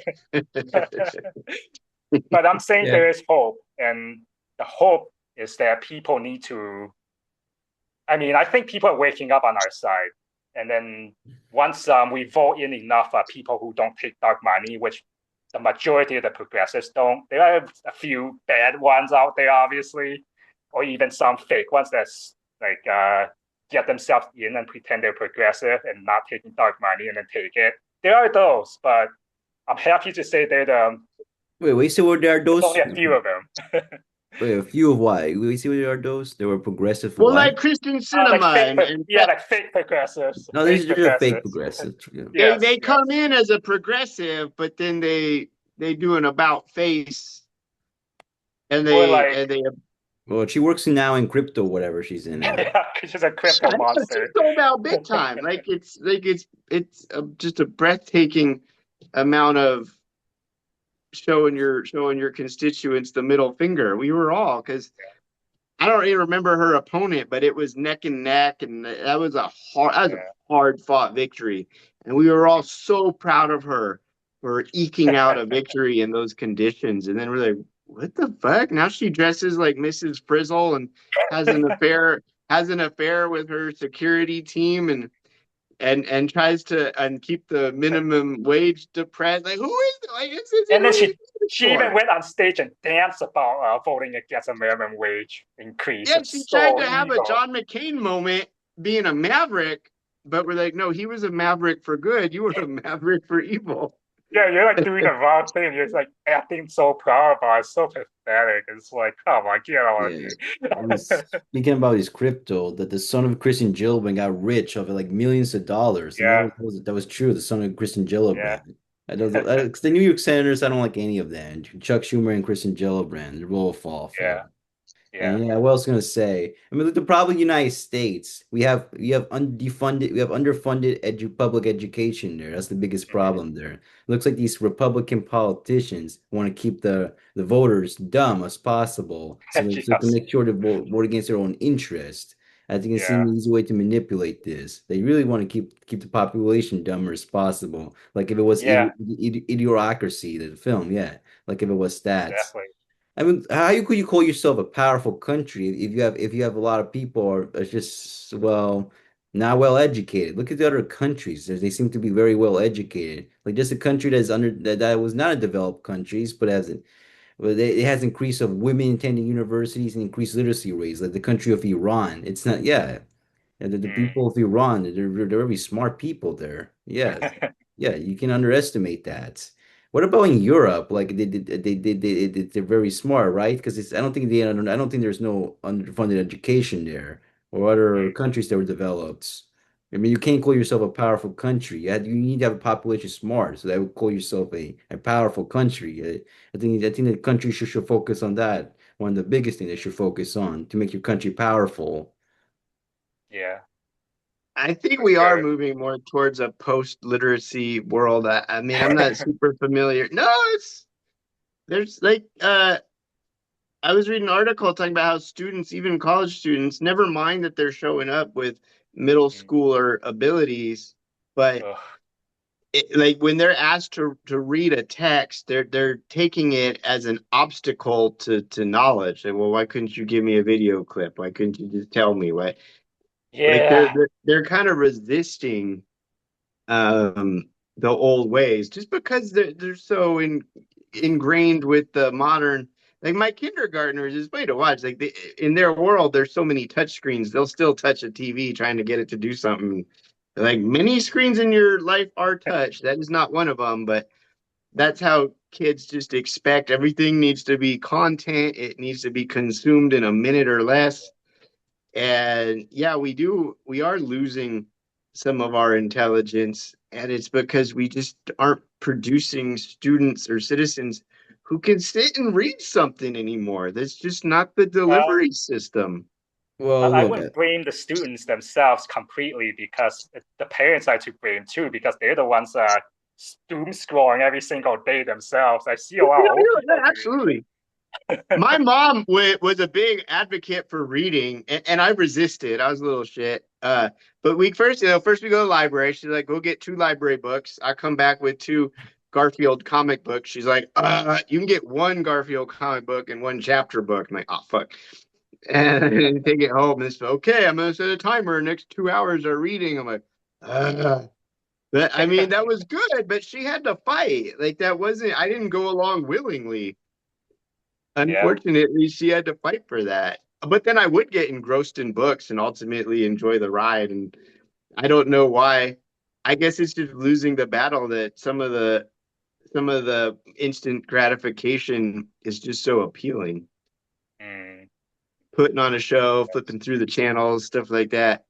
but I'm saying Yeah. there is hope, and the hope is that people need to. I mean, I think people are waking up on our side, and then once we vote in enough people who don't take dark money, which the majority of the progressives don't. There are a few bad ones out there, obviously, or even some fake ones that's like get themselves in and pretend they're progressive and not taking dark money and then take it. There are those, but I'm happy to say Wait, so what are there's those? only a few of them. Wait, a few of what? We see what are those? They were progressive Well, what? like Christian Like cinema fake, and yeah, like fake progressives, No, fake these are fake progressives. progressive. Yes, they come yes. in as a progressive, but then they do an about face and Or like, they Well, she works now in crypto, whatever she's in now. yeah, she's a crypto I know, she monster. sold out big time. Just a breathtaking amount of showing your constituents the middle finger. We were all because I don't even remember her opponent, but it was neck and neck, and that was a Yeah. hard fought victory, and we were all so proud of her for eking out a victory in those conditions. And then we're like, what the fuck? Now she dresses like Mrs. Frizzle and has an affair with her security team and tries to and keep the minimum wage depressed. Like, who is it? Like, And who then are you she even for? went on stage and danced about voting against a minimum wage increase. Yeah, she It's tried so to have a evil. John McCain moment being a maverick, but we're like, no, he was a maverick for good. You were a maverick for evil. Yeah, you're like doing the wrong thing. You're like acting so proud about it. It's so pathetic. It's like, come on, get out of Yeah. I mean, here. speaking about his crypto, that the son of Christian Gillibrand got rich off of like millions of dollars. I mean, Yeah, that was true. The son of Christian yeah, Gillibrand. I know the New York Senators. I don't like any of them. Chuck Schumer and Christian Gillibrand. They're both awful. yeah, yeah. And yeah, what else gonna say? I mean, look, the problem in the United States, we have underfunded, we have underfunded public education there. That's the biggest Mhm. problem there. It looks like these Republican politicians want to keep the voters dumb as possible, so to Yes, make sure to vote against their own interest. I think it seems yeah, an easy way to manipulate this. They really want to keep the population dumber as possible. Like if it was yeah, Idiocracy, the film, yeah. Like if it was that. exactly. I mean, could you call yourself a powerful country if you have a lot of people are just not well educated? Look at the other countries. They seem to be very well educated. Like just a country that was not a developed countries, but it has increase of women attending universities and increased literacy rates. Like the country of Iran, it's not yeah. And the Mm. people of Iran, they're very smart people there. Yeah, yeah, you can underestimate that. What about in Europe? Like they're very smart, right? Because I don't think there's no underfunded education there or other Mm. countries that were developed. I mean, you can't call yourself a powerful country. You need to have a population smart, so that would call yourself a powerful country. I think the country should focus on that. One of the biggest things they should focus on to make your country powerful. Yeah, I think for we are sure. moving more towards a post-literacy world. I mean, I'm not super familiar. No, it's there's like I was reading an article talking about how students, even college students, never mind that they're showing up with middle Mm. schooler abilities, but Ugh. like when they're asked to read a text, they're taking it as an obstacle to knowledge. And well, why couldn't you give me a video clip? Why couldn't you just tell me what? Like Yeah, they're kind of resisting um the old ways just because they're so ingrained with the modern. Like my kindergartners is way to watch. Like in their world, there's so many touch screens. They'll still touch a TV trying to get it to do something. Like many screens in your life are touch. That is not one of them, but that's how kids just expect everything needs to be content. It needs to be consumed in a minute or less. And yeah, we are losing some of our intelligence, and it's because we just aren't producing students or citizens who can sit and read something anymore. That's just not the well, delivery system. Well, I look, wouldn't blame the students themselves completely because the parents are to blame too because they're the ones doom scrolling every single day themselves. I see a lot of old people doing it. Absolutely. My mom was a big advocate for reading, and I resisted. I was a little shit. But we first, first we go to the library. She's like, "Go get two library books." I come back with two Garfield comic books. She's like, "You can get one Garfield comic book and one chapter book." I'm like, "Oh fuck!" And I take it home. And it's okay. I'm gonna set a timer. Next 2 hours are reading. I'm like, uh. But I mean, that was good. But she had to fight. Like that wasn't. I didn't go along willingly. Yeah. Unfortunately, she had to fight for that. But then I would get engrossed in books and ultimately enjoy the ride. And I don't know why. I guess it's just losing the battle that some of the instant gratification is just so appealing. Mm, Putting on a show, yes. flipping through the channels, stuff like that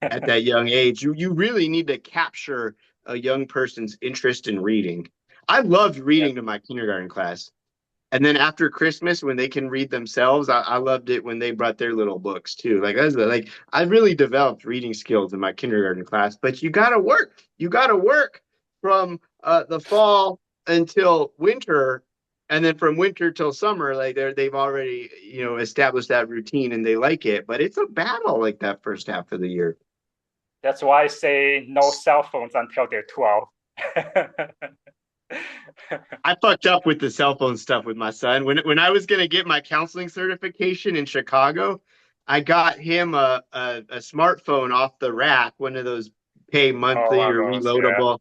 at that young age. You really need to capture a young person's interest in reading. I loved Yeah. reading to my kindergarten class. And then after Christmas, when they can read themselves, I loved it when they brought their little books too. Like I really developed reading skills in my kindergarten class. But you got to work. You got to work from the fall until winter, and then from winter till summer. Like they've already established that routine and they like it. But it's a battle like that first half of the year. That's why I say no cell phones until they're 12. I fucked up with the cell phone stuff with my son. When I was gonna get my counseling certification in Chicago, I got him a smartphone off the rack, one of those pay Oh, monthly one of or those, yeah. reloadable.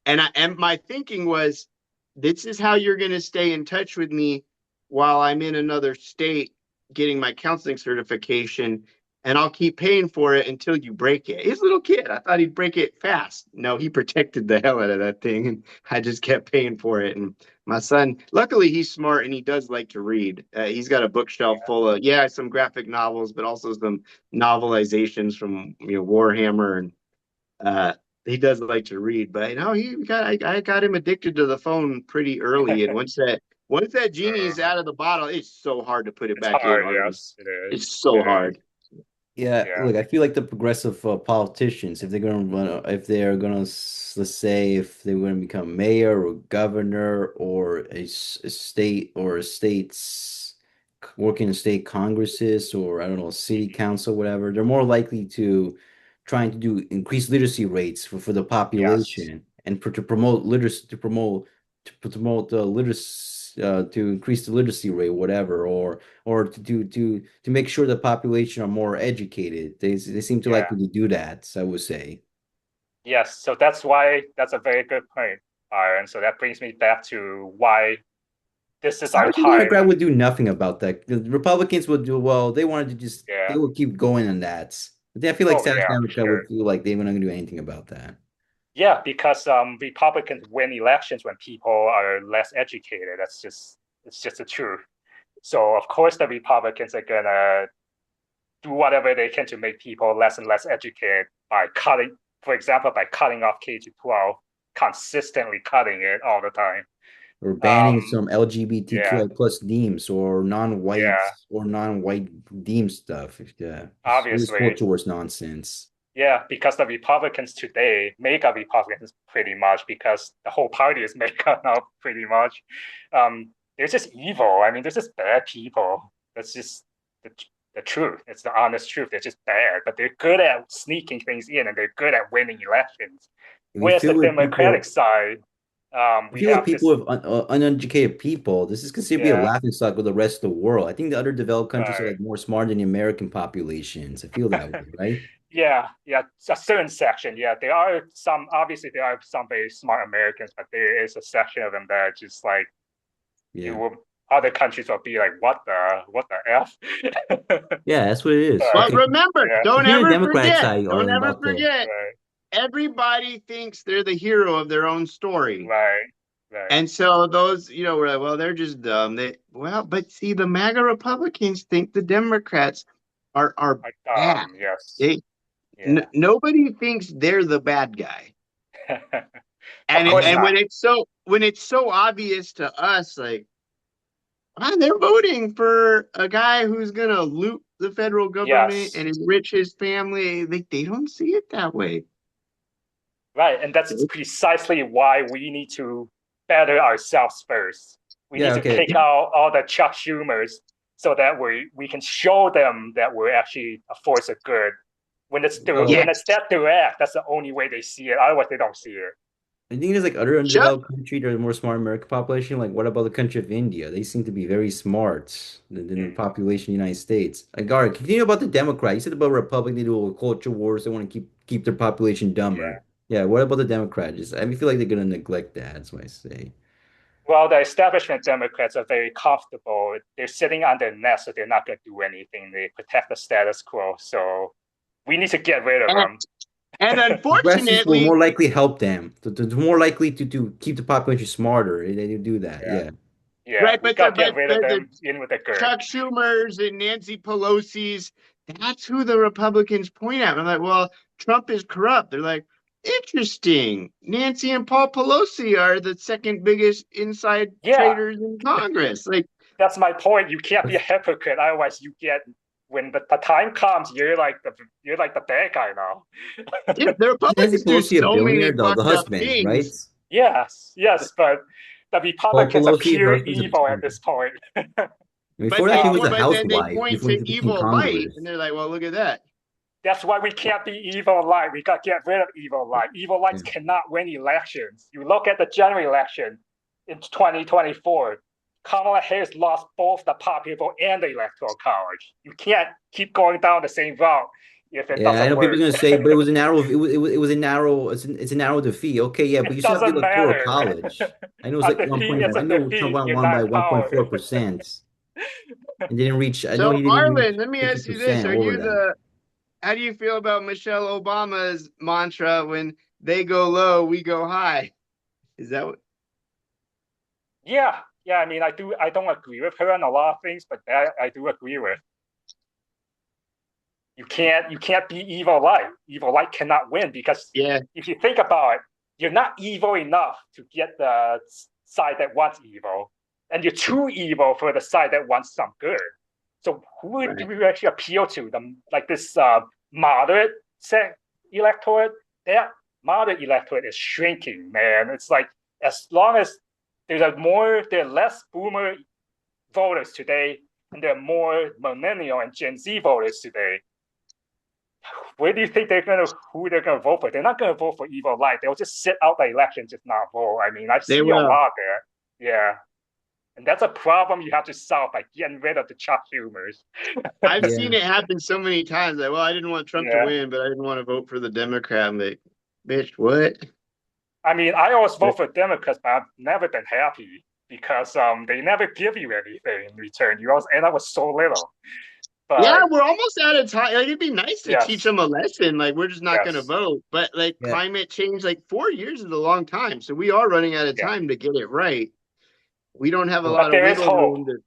And my thinking was, this is how you're gonna stay in touch with me while I'm in another state getting my counseling certification, and I'll keep paying for it until you break it. He's a little kid. I thought he'd break it fast. No, he protected the hell out of that thing, and I just kept paying for it. And my son, luckily, he's smart and he does like to read. He's got a bookshelf full of some graphic novels, but also some novelizations from Warhammer, and uh, he does like to read. But I got him addicted to the phone pretty early, and once that genie's Uh, out of the bottle, it's so hard to put it it's back in, hard, Arden. yes, it It's is. so It is. hard. Yeah, Yeah. look, I feel like the progressive politicians, if they're gonna run, if they're gonna, let's say, if they're gonna become mayor or governor or a state or a state's working in state congresses or I don't know, city Mhm. council, whatever, they're more likely to trying to do increase literacy rates for the Yes. population and to promote literacy to promote the literacy to increase the literacy rate, whatever, or to make sure the population are more educated. They seem to like Yeah. to do that, I would say. Yes. So that's why that's a very good point, Aaron. So that brings me back to why this is our Average time. Democrat would do nothing about that. The Republicans would do well. They wanted to just they Yeah. would keep going on that. But I feel like Oh, Savage yeah, for Democrat sure. would feel like they were not going to do anything about that. Yeah, because Republicans win elections when people are less educated. It's just the truth. So of course the Republicans are gonna do whatever they can to make people less and less educated by cutting, for example, by cutting off K to 12, consistently cutting it all the time. Or banning Um, some yeah, LGBTQI plus deems or yeah, non-white deem stuff. Yeah, it's more obviously, towards nonsense. yeah, because the Republicans today, mega Republicans pretty much, because the whole party is mega now pretty much. They're just evil. I mean, they're just bad people. That's just the, the truth. It's the honest truth. They're just bad, but they're good at sneaking things in and they're good at winning elections. If you Whereas the feel like Democratic people side, I we feel like have people this, with uneducated people, this is considered to be a yeah, laughing stock with the rest of the world. I think the other developed countries are right. like more smart than the American populations. I feel that way, right? Yeah, yeah, a certain section. Yeah, there are some. Obviously, there are some very smart Americans, but there is a section of them that are just like you Yeah. will. Other countries will be like, what the f? Yeah, that's what it is. Well, Okay. remember, Yeah, If don't you're in the ever Democratic forget. side, Don't Arlen, ever about the forget. right, Everybody thinks they're the hero of their own story. right, right. And so those, were like, well, they're just dumb. But see, the MAGA Republicans think the Democrats are Like, bad. yes, They yeah. nobody thinks they're the bad guy. Of And course and not. when it's so obvious to us, like, they're voting for a guy who's gonna loot the federal government Yes, and enrich his family. They don't see it that way. right, and that's precisely why we need to better ourselves first. We need Yeah, to okay. take out all the Chuck Schumers so that we can show them that we're actually a force of good. Well, When it's that direct, that's the only way they see it. Otherwise, they don't see it. I think there's like other Chuck, undeveloped countries that are more smart American population. Like, what about the country of India? They seem to be very smart than the Mm. population of the United States. Like, all right, continue about the Democrat. You said about Republic, they do culture wars. They want to keep their population Yeah. dumber. Yeah, what about the Democrat? Just I feel like they're gonna neglect that. That's what I say. Well, the establishment Democrats are very comfortable. They're sitting on their nest, so they're not going to do anything. They protect the status quo. So we need to get rid of and, them. and Progressives will unfortunately, more likely help them. To more likely to keep the population smarter. They do that. Yeah. Yeah. Yeah. right? We But got to get rid of the them in with the good. Chuck Schumer's and Nancy Pelosi's, that's who the Republicans point at. I'm like, well, Trump is corrupt. They're like, interesting. Nancy and Paul Pelosi are the second biggest inside Yeah. traders in Congress. Like, That's my point. You can't be a hypocrite. Otherwise, you get when the time comes, you're like the bad guy now. yeah, the Isn't Nancy Republicans do Pelosi a so many billionaire? The fucked up husband, right? things. Yes, yes, but the Paul Republicans are Pelosi, her pure husband's a evil at this point. before that, she was a But then they housewife point before to she became evil-lite, Congress. and they're like, well, look at that. That's why we can't be evil-lite. We got to get rid of evil-lite. Evil-lites Yeah. cannot win elections. You look at the general election in 2024. Kamala Harris lost both the popular vote and the electoral college. You can't keep going down the same route if it Yeah, I doesn't know people are work. gonna say, but it was a narrow, it was a narrow, it's a narrow defeat. Okay, yeah, but It you still have the doesn't electoral matter. college. I know it's A like defeat is 1.4. a I know Trump defeat. You're won not by in power. 1.4% and didn't reach. I know So, he didn't reach Arlen, let me ask you this. 50% Are over you that. how do you feel about Michelle Obama's mantra when they go low, we go high? Is that what? Yeah, yeah. I mean, I don't agree with her on a lot of things, but that I do agree with. You can't be evil-lite. Evil-lite cannot win because Yeah, if you think about it, you're not evil enough to get the side that wants evil, and you're too evil for the side that wants some good. So who do right. we actually appeal to? Like this moderate electorate. That moderate electorate is shrinking, man. It's like as long as there are less boomer voters today, and there are more millennial and Gen Z voters today. Where do you think who they're gonna vote for? They're not gonna vote for evil-lite. They'll just sit out the election, just not vote. I mean, I've They seen a will. lot there. Yeah. And that's a problem you have to solve by getting rid of the Chuck Humors. I've Yeah, seen it happen so many times. Like, well, I didn't want Trump to Yeah. win, but I didn't want to vote for the Democrat. I'm like, bitch, what? I mean, I always vote for Democrats, but I've never been happy because they never give you anything in return. You always end up with so little. Yeah, But we're almost out of time. Like, it'd be nice to teach yes, them a lesson. Like, we're just not going to yes, vote. But like yeah. climate change, like 4 years is a long time. So we are running out of yeah. time to get it right. We don't have a Well, But lot of there is wiggle hope. room to.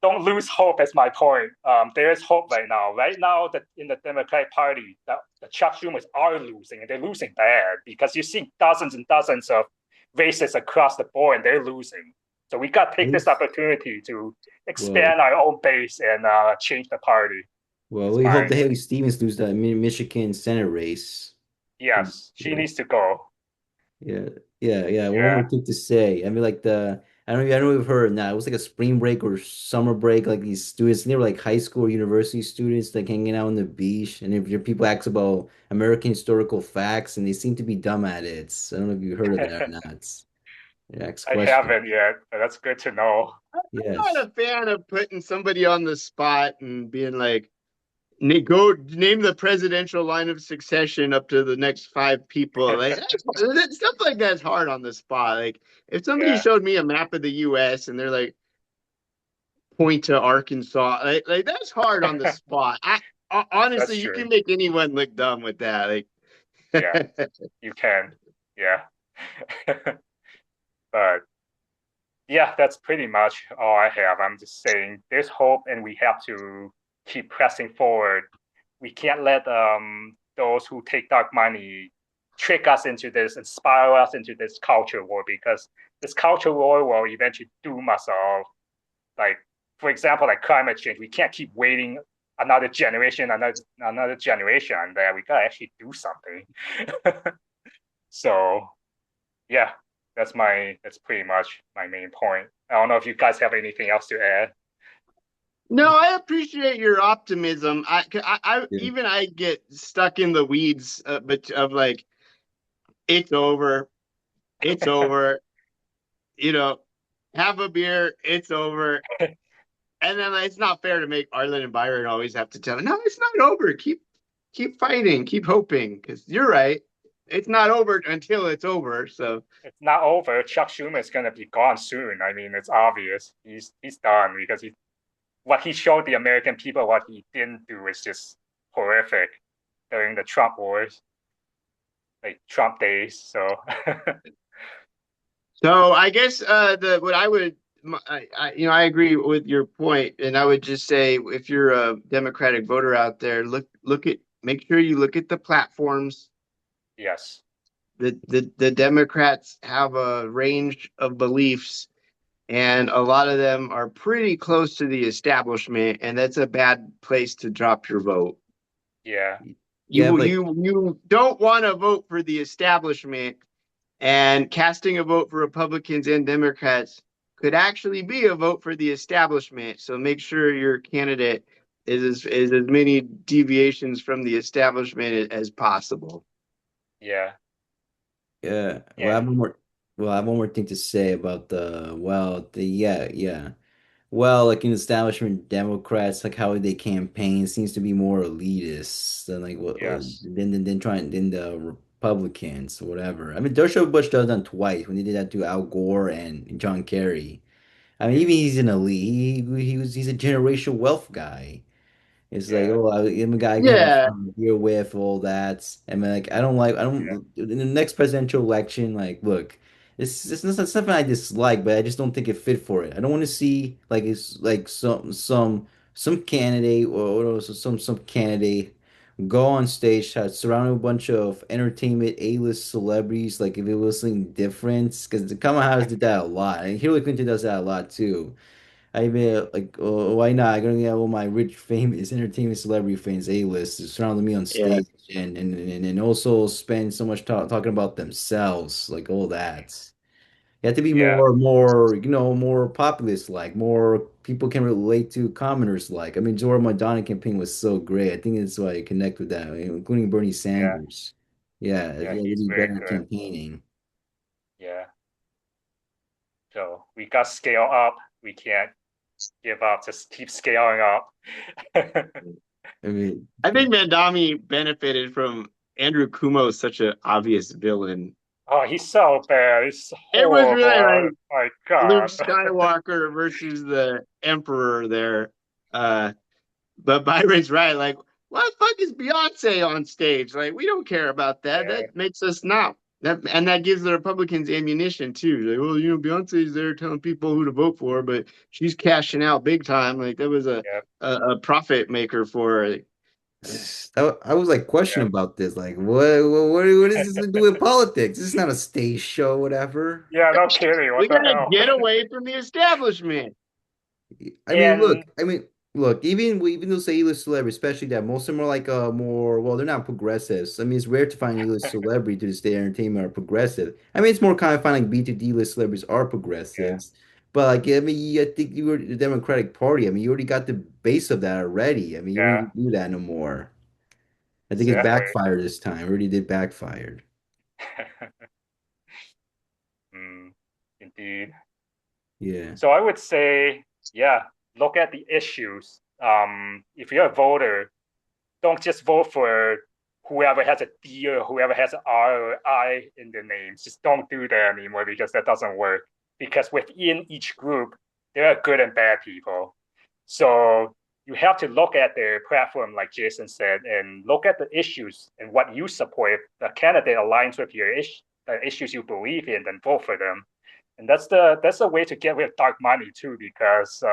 Don't lose hope. Is my point. There is hope right now. Right now, in the Democratic Party, the Chuck Schumers are losing, and they're losing bad because you see dozens and dozens of races across the board, and they're losing. So we got to at take this least, opportunity to well, expand our own base and change the party. well, It's we hope mine. that Haley Stevens lose the Michigan Senate race. Yes, she Yeah. needs to go. Yeah, yeah. One more Yeah. thing to say. I mean, like I don't know if you've heard now. It was like a spring break or summer break. Like these students, and they were like high school or university students, like hanging out on the beach. And if your people ask about American historical facts, and they seem to be dumb at it. I don't know if you heard of that or not. Yeah, ask I question. haven't yet, but that's good to know. I'm Yes. not a fan of putting somebody on the spot and being like, go name the presidential line of succession up to the next five people. Like stuff like that's hard on the spot. Like if somebody Yeah. showed me a map of the U.S. and they're like, point to Arkansas, like that's hard on the spot. That's Honestly, you true. can make anyone look dumb with that. Yeah, Like, you can. Yeah. But yeah, that's pretty much all I have. I'm just saying there's hope and we have to keep pressing forward. We can't let those who take dark money trick us into this and spiral us into this culture war because this culture war will eventually doom us all. Like, for example, like climate change, we can't keep waiting another generation on that. We gotta actually do something. So yeah, that's pretty much my main point. I don't know if you guys have anything else to add. No, I appreciate your optimism. Yeah. Even I get stuck in the weeds, but of like it's over, it's over. You know, have a beer, it's over. And then it's not fair to make Arlen and Byron always have to tell me, no, it's not over. Keep fighting, keep hoping, because you're right. It's not over until it's over. So It's not over. Chuck Schumer is gonna be gone soon. I mean, it's obvious. He's done because what he showed the American people, what he didn't do is just horrific during the Trump wars, like Trump days. So so I guess the what I would I agree with your point, and I would just say if you're a Democratic voter out there, look at make sure you look at the platforms. yes, The Democrats have a range of beliefs, and a lot of them are pretty close to the establishment, and that's a bad place to drop your vote. yeah, Yeah, but like You don't want to vote for the establishment, and casting a vote for Republicans and Democrats could actually be a vote for the establishment. So make sure your candidate is as many deviations from the establishment as possible. yeah, yeah, well, I have and one more. Well, I have one more thing to say about yeah. Well, like in establishment Democrats, like how they campaign seems to be more elitist than like what yes, than trying than the Republicans or whatever. I mean, George Bush does that twice when he did that to Al Gore and John Kerry. I mean, even he's an elite. He's a generational wealth guy. It's like, yeah, oh, I'm a guy I can have Yeah, a beer with, all that. I mean, like, I yeah, don't, in the next presidential election, like, look, it's something I dislike, but I just don't think it fit for it. I don't want to see, like, it's like some candidate or some candidate go on stage, surrounded with a bunch of entertainment A-list celebrities, like, if it was something different, because Kamala Harris did that a lot, and Hillary Clinton does that a lot, too. I mean, like, why not? I'm gonna get all my rich, famous entertainment celebrity fans, A-list, surrounding me on yeah, stage, and also spend so much talking about themselves, like all that. You have to be yeah, more populist, like more people can relate to commoners, like. I mean, Zora Madonna campaign was so great. I think that's why I connect with that, including Bernie yeah, Sanders. Yeah, yeah. yeah, He's really very better at good. campaigning. Yeah. So we got scale up. We can't give up. Just keep scaling up. I mean, I think Mandami benefited from Andrew Cuomo is such an obvious villain. Oh, he's so bad. He's It was horrible. really Oh like my Luke God. Skywalker versus the Emperor there. Uh, but Byron's right. Like, why the fuck is Beyonce on stage? Like, we don't care about that. Yeah, That makes us not. That gives the Republicans ammunition too. Like, well, Beyonce's there telling people who to vote for, but she's cashing out big time. Like that was yeah, a profit maker for her. I was like questioning yeah. about this. Like, what does this to do with politics? This is not a stage show, whatever. Yeah, no kidding. We What the gotta hell? get away from the establishment. And Look, even those A-list celebrities, especially that most of them are like more well, they're not progressives. I mean, it's rare to find A-list celebrity to stay entertainment are progressive. I mean, it's more common to find like B to D list celebrities are yeah, progressives. But like, I mean, I think you were the Democratic Party. I mean, you already got the base of that already. I mean, you don't yeah, need to do that no more. I think it's exactly. backfired this time. It already did backfired. Mm, indeed. Yeah. So I would say, yeah, look at the issues. If you're a voter, don't just vote for whoever has a D or whoever has an R or I in their names. Just don't do that anymore because that doesn't work. Because within each group, there are good and bad people. So you have to look at their platform, like Jason said, and look at the issues and what you support. If the candidate aligns with the issues you believe in, then vote for them. And that's the way to get rid of dark money too, because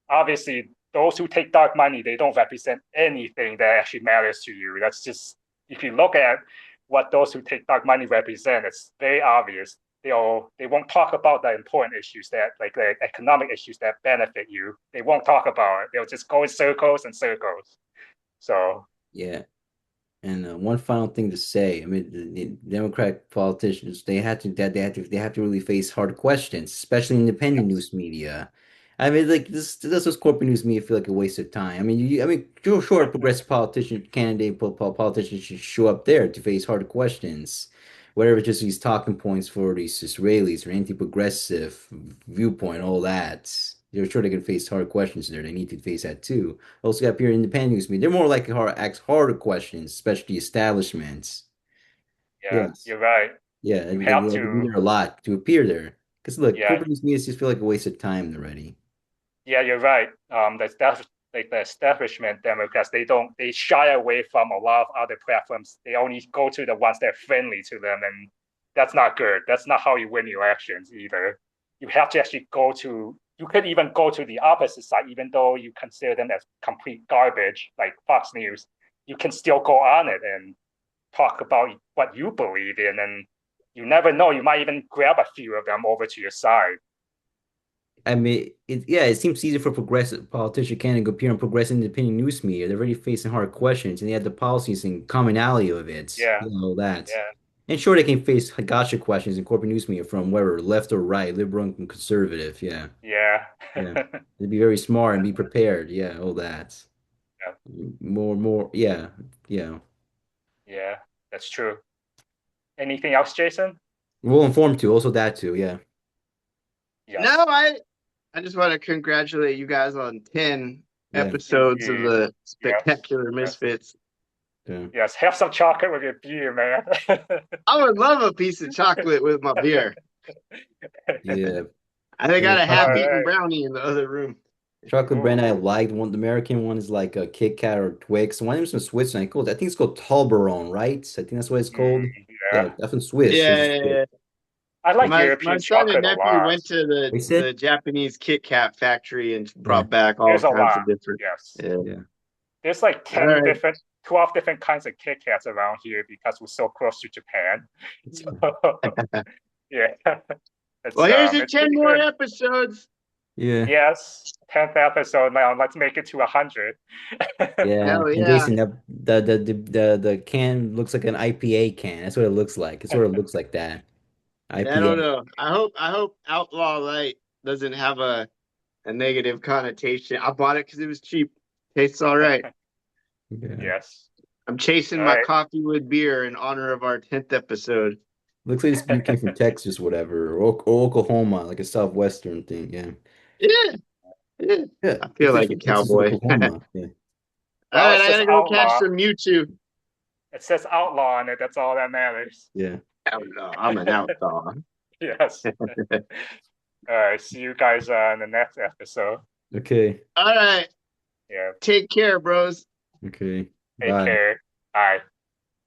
obviously those who take dark money, they don't represent anything that actually matters to you. That's just, if you look at what those who take dark money represent, it's very obvious. They won't talk about the important issues that, like the economic issues that benefit you. They won't talk about it. They'll just go in circles and circles. So Yeah. And one final thing to say, I mean, the Democratic politicians they have to really face hard questions, especially independent Yes. news media. I mean, like this corporate news media feel like a waste of time. I mean, I mean, sure, progressive politicians should show up there to face hard questions, whatever, just these talking points for these Israelis or anti-progressive viewpoint, all that. They're sure they can face hard questions there. They need to face that too. Also got pure independent news media. They're more likely to ask harder questions, especially establishments. Yeah, Yes. you're right. Yeah, You they have have to be to. there a lot to appear there. Because look, Yeah, corporate news media just feel like a waste of time already. yeah, you're right. Like the establishment Democrats, they shy away from a lot of other platforms. They only go to the ones that are friendly to them, and that's not good. That's not how you win elections either. You have to actually go to. You could even go to the opposite side, even though you consider them as complete garbage, like Fox News. You can still go on it and talk about what you believe in, and you never know. You might even grab a few of them over to your side. I mean, yeah, it seems easier for progressive politician can appear on progressive independent news media. They're already facing hard questions, and they have the policies and commonality of it, Yeah, that. yeah, And sure, they can face gotcha questions in corporate news media from whether left or right, liberal and conservative. Yeah, yeah. yeah. They'd be very smart and be prepared. Yeah, all that. Yeah, More. Yeah, yeah. yeah, that's true. Anything else, Jason? We'll inform too. Also that too. Yeah, No, Yes. I just want to congratulate you guys on 10 yeah, episodes of Indeed. the Yes. Spectacular Yes. Misfits. yeah. Yes. Have some chocolate with your beer, man. I would love a piece of chocolate with my beer. Yeah. I And the got a All chocolate half-eaten right. brownie in the other room. chocolate brand I Ooh. liked one. The American one is like a Kit Kat or Twix. One of them's from Switzerland. I think it's called Toblerone, right? I think that's what it's called. Yeah. Yeah, that's from Swiss. Yeah, It's yeah, good. yeah. I like My European son and chocolate a nephew lot. went to They the said, Japanese Kit Kat factory and yeah, brought back all There's a kinds lot. of different. Yes. Yeah. yeah, There's like All 10 right. different, 12 different kinds of Kit Kats around here because we're so close to Japan. So, yeah. Well, here's your It's 10 pretty more good. episodes. yeah, Yes. 10th episode now. Let's make it to 100. yeah. Hell And yeah. Jason, the can looks like an IPA can. That's what it looks like. It sort of looks like that. I don't IPA. know. I hope Outlaw Light doesn't have a negative connotation. I bought it because it was cheap. Tastes all right. Yeah. Yes. I'm chasing All my right. coffee with beer in honor of our 10th episode. Looks like this beer came from Texas, whatever, or Oklahoma, like a southwestern thing. Yeah. Yeah, yeah. Yeah. I feel Looks like like a from Texas, cowboy. All Oklahoma. Yeah. Well, right, it I says gotta go catch outlaw. some Mewtwo. It says outlaw on it. That's all that matters. Yeah. Outlaw. I'm an outlaw. Yes. All right. See you guys in the next episode. Okay. All right, Yeah. take care, bros. Okay. Take Bye. care. Bye.